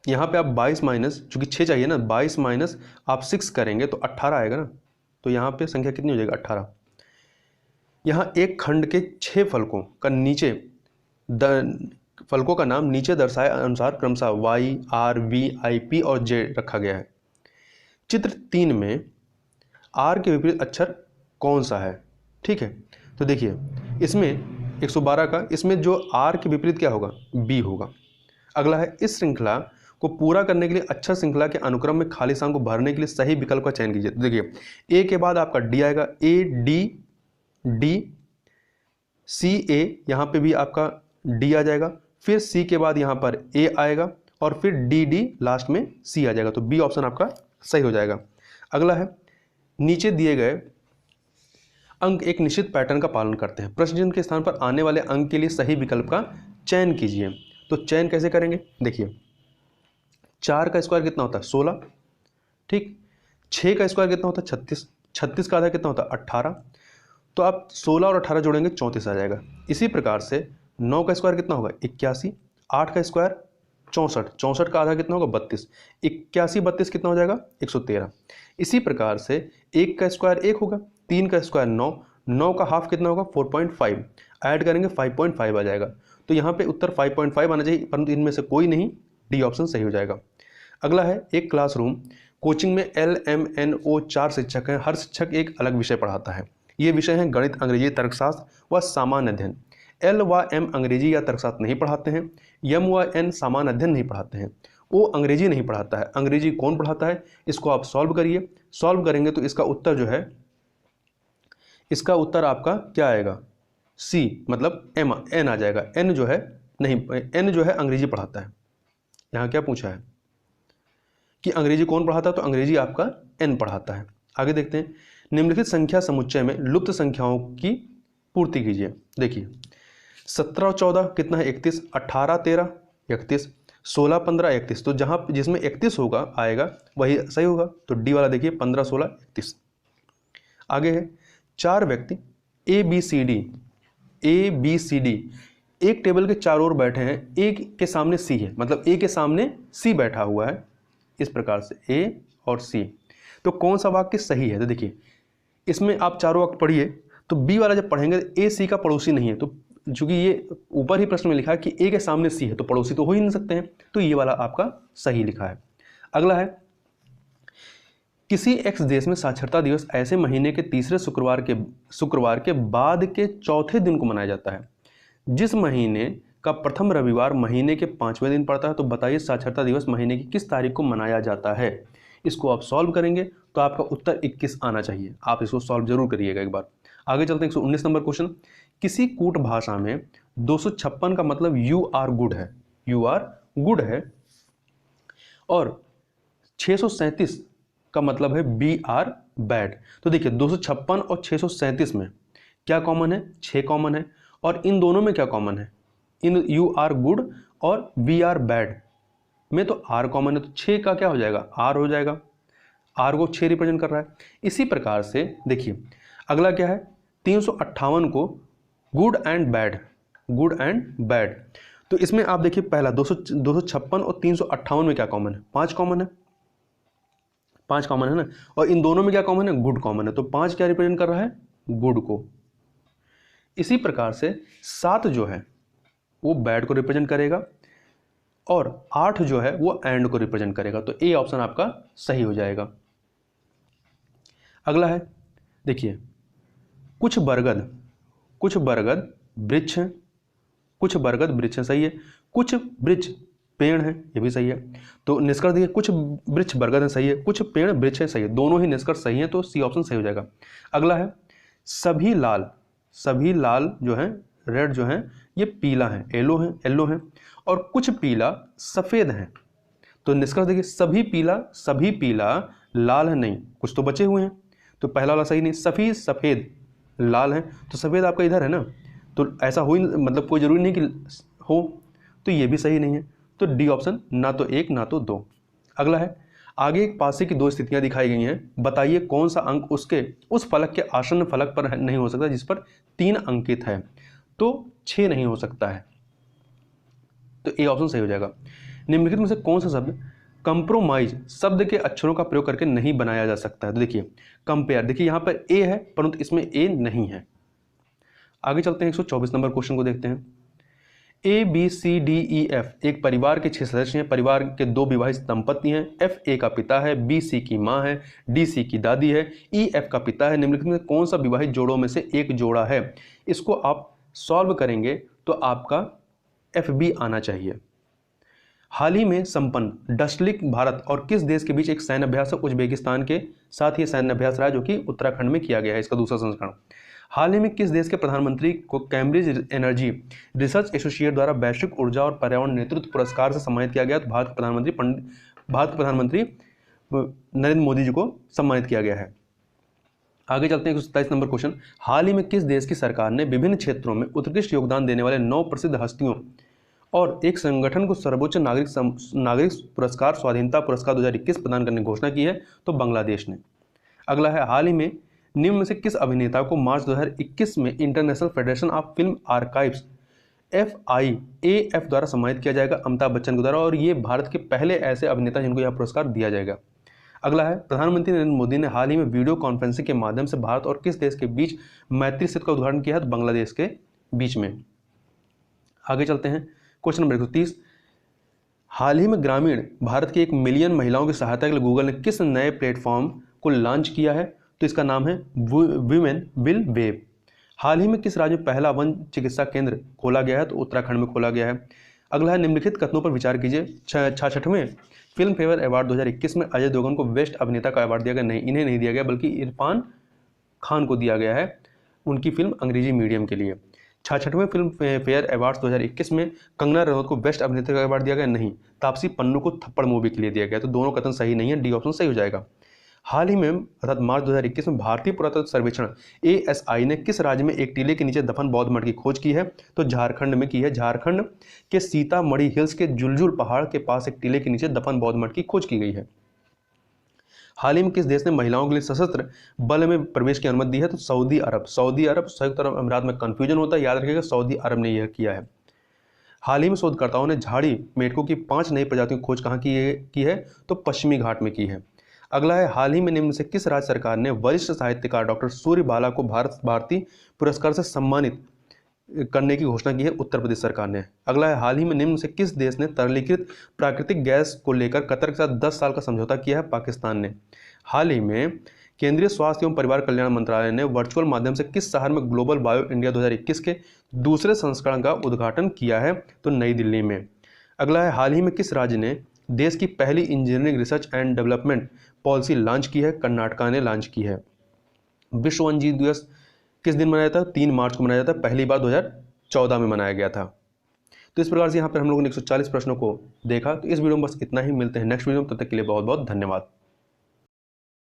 यहाँ पे आप 22 माइनस, चूंकि 6 चाहिए ना, 22 माइनस आप 6 करेंगे तो 18 आएगा ना, तो यहाँ पे संख्या कितनी हो जाएगी 18। यहाँ एक खंड के 6 फलकों का नीचे फलकों का नाम नीचे दर्शाए अनुसार क्रमशः Y, R, V, I, P और जे रखा गया है। चित्र 3 में आर के विपरीत अक्षर कौन सा है? ठीक है, तो देखिए इसमें 112 का, इसमें जो आर के विपरीत क्या होगा? बी होगा। अगला है, इस श्रृंखला को पूरा करने के लिए अक्षर श्रृंखला के अनुक्रम में खाली स्थान को भरने के लिए सही विकल्प का चयन कीजिए। देखिए ए के बाद आपका डी आएगा, ए डी डी, सी ए, यहाँ पे भी आपका डी आ जाएगा, फिर सी के बाद यहाँ पर ए आएगा और फिर डी डी लास्ट में सी आ जाएगा, तो बी ऑप्शन आपका सही हो जाएगा। अगला है, नीचे दिए गए अंक एक निश्चित पैटर्न का पालन करते हैं, प्रश्न चिन्ह के स्थान पर आने वाले अंक के लिए सही विकल्प का चयन कीजिए। तो चयन कैसे करेंगे? देखिए 4 का स्क्वायर कितना होता है? 16, ठीक। 6 का स्क्वायर कितना होता है? 36, 36 का आधा कितना होता है? 18, तो आप 16 और 18 जोड़ेंगे 34 आ जाएगा। इसी प्रकार से 9 का स्क्वायर कितना होगा? 81, 8 का स्क्वायर 64, 64 का आधा कितना होगा? 32, 81 32 कितना हो जाएगा? 113। इसी प्रकार से 1 का स्क्वायर 1 होगा, 3 का स्क्वायर 9, 9 का हाफ कितना होगा? 4.5, ऐड करेंगे 5.5 आ जाएगा। तो यहाँ पे उत्तर 5.5 आना चाहिए, परंतु इनमें से कोई नहीं, डी ऑप्शन सही हो जाएगा। अगला है, एक क्लासरूम कोचिंग में LMNO 4 शिक्षक हैं, हर शिक्षक एक अलग विषय पढ़ाता है। ये विषय हैं गणित, अंग्रेजी, तर्कशास्त्र व सामान्य अध्ययन। L व M अंग्रेजी या तर्कशास्त्र नहीं पढ़ाते हैं, M व N सामान्य अध्ययन नहीं पढ़ाते हैं, O अंग्रेजी नहीं पढ़ाता है। अंग्रेजी कौन पढ़ाता है? इसको आप सॉल्व करिए, सॉल्व करेंगे तो इसका उत्तर जो है, इसका उत्तर आपका क्या आएगा? C, मतलब N आ जाएगा। N जो है नहीं, N जो है अंग्रेजी पढ़ाता है। यहाँ क्या पूछा है कि अंग्रेजी कौन पढ़ाता है, तो अंग्रेजी आपका N पढ़ाता है। आगे देखते हैं, निम्नलिखित संख्या समुच्चय में लुप्त संख्याओं की पूर्ति कीजिए। देखिए 17 और 14 कितना है? 31, 18 13 31, 16 15 31, तो जहाँ जिसमें 31 होगा आएगा वही सही होगा, तो डी वाला देखिए 15 16 31। आगे है, 4 व्यक्ति ए बी सी डी एक टेबल के चारों ओर बैठे हैं, ए के सामने सी है, मतलब ए के सामने सी बैठा हुआ है, इस प्रकार से ए और सी, तो कौन सा वाक्य सही है? तो देखिए इसमें आप चारों वाक्य पढ़िए, तो बी वाला जब पढ़ेंगे ए सी का पड़ोसी नहीं है, तो चूंकि ये ऊपर ही प्रश्न में लिखा है कि ए के सामने सी है, तो पड़ोसी तो हो ही नहीं सकते हैं, तो ये वाला आपका सही लिखा है। अगला है, किसी एक्स देश में साक्षरता दिवस ऐसे महीने के तीसरे शुक्रवार के बाद के चौथे दिन को मनाया जाता है, जिस महीने का प्रथम रविवार महीने के 5वें दिन पड़ता है। तो बताइए साक्षरता दिवस महीने की किस तारीख को मनाया जाता है? इसको आप सॉल्व करेंगे तो आपका उत्तर 21 आना चाहिए। आप इसको सॉल्व जरूर करिएगा एक बार। आगे चलते हैं 119 नंबर क्वेश्चन। किसी कूट भाषा में 256 का मतलब यू आर गुड है, यू आर गुड है, और 637 का मतलब है बी आर बैड। तो देखिए 256 और 637 में क्या कॉमन है? 6 कॉमन है, और इन दोनों में क्या कॉमन है? इन यू आर गुड और वी आर बैड में तो आर कॉमन है, तो 6 का क्या हो जाएगा? आर हो जाएगा, आर को 6 रिप्रेजेंट कर रहा है। इसी प्रकार से देखिए अगला क्या है, 358 को good and bad, good and bad, तो इसमें आप देखिए पहला 256 और 358 में क्या कॉमन है? 5 कॉमन है, 5 कॉमन है ना, और इन दोनों में क्या कॉमन है? गुड कॉमन है, तो 5 क्या रिप्रेजेंट कर रहा है? गुड को। इसी प्रकार से 7 जो है वो बैड को रिप्रेजेंट करेगा, और 8 जो है वो एंड को रिप्रेजेंट करेगा, तो ए ऑप्शन आपका सही हो जाएगा। अगला है, देखिए कुछ बरगद वृक्ष हैं, कुछ बरगद वृक्ष हैं, सही है, कुछ वृक्ष पेड़ हैं, ये भी सही है। तो निष्कर्ष देखिए कुछ वृक्ष बरगद हैं, सही है, कुछ पेड़ वृक्ष हैं, सही है, दोनों ही निष्कर्ष सही हैं, तो सी ऑप्शन सही हो जाएगा। अगला है, सभी लाल जो है, रेड जो है, ये पीला है, येलो है, और कुछ पीला सफ़ेद है, तो निष्कर्ष देखिए सभी पीला लाल है नहीं, कुछ तो बचे हुए हैं, तो पहला वाला सही नहीं, सभी सफ़ेद लाल है, तो सफ़ेद आपका इधर है ना, तो ऐसा हो ही मतलब कोई ज़रूरी नहीं कि हो, तो ये भी सही नहीं है, तो डी ऑप्शन ना तो 1 ना तो 2। अगला है, आगे एक पासे की 2 स्थितियां दिखाई गई हैं, बताइए कौन सा अंक उसके उस फलक के आसन्न फलक पर नहीं हो सकता जिस पर 3 अंकित है, तो 6 नहीं हो सकता है, तो ए ऑप्शन सही हो जाएगा। निम्नलिखित में से कौन सा शब्द कंप्रोमाइज शब्द के अक्षरों का प्रयोग करके नहीं बनाया जा सकता है? तो देखिए कंपेयर, देखिए यहाँ पर ए है परंतु इसमें ए नहीं है। आगे चलते हैं 124 नंबर क्वेश्चन को देखते हैं। A B C D E F एक परिवार के 6 सदस्य हैं। परिवार के 2 विवाहित दंपति हैं। एफ ए का पिता है, बी सी की माँ है, डी सी की दादी है, ई एफ का पिता है। निम्नलिखित में कौन सा विवाहित जोड़ों में से एक जोड़ा है? इसको आप सॉल्व करेंगे तो आपका एफ बी आना चाहिए। हाल ही में संपन्न डस्टलिक भारत और किस देश के बीच एक सैन्य अभ्यास है? उज्बेकिस्तान के साथ ही सैन्य अभ्यास रहा जो कि उत्तराखंड में किया गया है, इसका दूसरा संस्करण। हाल ही में किस देश के प्रधानमंत्री को कैम्ब्रिज एनर्जी रिसर्च एसोसिएट द्वारा वैश्विक ऊर्जा और पर्यावरण नेतृत्व पुरस्कार से सम्मानित किया गया? तो भारत के प्रधानमंत्री नरेंद्र मोदी जी को सम्मानित किया गया है। आगे चलते हैं 127 नंबर क्वेश्चन। हाल ही में किस देश की सरकार ने विभिन्न क्षेत्रों में उत्कृष्ट योगदान देने वाले 9 प्रसिद्ध हस्तियों और एक संगठन को सर्वोच्च नागरिक पुरस्कार स्वाधीनता पुरस्कार 2021 प्रदान करने की घोषणा की है? तो बांग्लादेश ने। अगला है, हाल ही में निम्न में से किस अभिनेता को मार्च 2021 में international federation of film archives FIAF द्वारा सम्मानित किया जाएगा? अमिताभ बच्चन के द्वारा, और ये भारत के पहले ऐसे अभिनेता जिनको यह पुरस्कार दिया जाएगा। अगला है, प्रधानमंत्री नरेंद्र मोदी ने हाल ही में वीडियो कॉन्फ्रेंसिंग के माध्यम से भारत और किस देश के बीच मैत्री सेतु का उद्घाटन किया है? बांग्लादेश के बीच में। आगे चलते हैं क्वेश्चन नंबर 130। हाल ही में ग्रामीण भारत की 1 मिलियन महिलाओं की सहायता के लिए गूगल ने किस नए प्लेटफॉर्म को लॉन्च किया है? तो इसका नाम है वीमेन विल वेव। हाल ही में किस राज्य में पहला वन चिकित्सा केंद्र खोला गया है? तो उत्तराखंड में खोला गया है। अगला है, निम्नलिखित कथनों पर विचार कीजिए। 66वें फिल्म फेयर अवार्ड 2021 में अजय देवगन को बेस्ट अभिनेता का अवार्ड दिया गया? नहीं, इन्हें नहीं दिया गया, बल्कि इरफान खान को दिया गया है उनकी फिल्म अंग्रेजी मीडियम के लिए। 66वें फिल्म फेयर अवार्ड 2021 में कंगना रनौत को बेस्ट अभिनेत्री का अवार्ड दिया गया? नहीं, तापसी पन्नू को थप्पड़ मूवी के लिए दिया गया। तो दोनों कथन सही नहीं है, डी ऑप्शन सही हो जाएगा। हाल ही में अर्थात मार्च 2021 में भारतीय पुरातत्व सर्वेक्षण ASI ने किस राज्य में एक टीले के नीचे दफन बौद्ध मठ की खोज की है? तो झारखंड में की है। झारखंड के सीतामढ़ी हिल्स के जुलजुल पहाड़ के पास एक टीले के नीचे दफन बौद्ध मठ की खोज की गई है। हाल ही में किस देश ने महिलाओं के लिए सशस्त्र बल में प्रवेश की अनुमति दी है? तो सऊदी अरब। सऊदी अरब, संयुक्त अरब अमीरात में कंफ्यूजन होता है, याद रखिएगा सऊदी अरब ने यह किया है। हाल ही में शोधकर्ताओं ने झाड़ी मेढकों की 5 नई प्रजातियों की खोज कहाँ की है? तो पश्चिमी घाट में की है। अगला है, हाल ही में निम्न से किस राज्य सरकार ने वरिष्ठ साहित्यकार डॉक्टर सूर्यबाला को भारतीय पुरस्कार से सम्मानित करने की घोषणा की है? उत्तर प्रदेश सरकार ने। अगला है, हाल ही में निम्न से किस देश ने तरलीकृत प्राकृतिक गैस को लेकर कतर के साथ 10 साल का समझौता किया है? पाकिस्तान ने। हाल ही में केंद्रीय स्वास्थ्य एवं परिवार कल्याण मंत्रालय ने वर्चुअल माध्यम से किस शहर में ग्लोबल बायो इंडिया 2021 के दूसरे संस्करण का उद्घाटन किया है? तो नई दिल्ली में। अगला है, हाल ही में किस राज्य ने देश की पहली engineering research and development policy launch की है? कर्नाटका ने लॉन्च की है। विश्व वन्यजीव दिवस किस दिन मनाया जाता है? 3 मार्च को मनाया जाता है, पहली बार 2014 में मनाया गया था। तो इस प्रकार से यहाँ पर हम लोगों ने 140 प्रश्नों को देखा। तो इस वीडियो में बस इतना ही, मिलते हैं नेक्स्ट वीडियो में, तब तक के लिए बहुत बहुत धन्यवाद।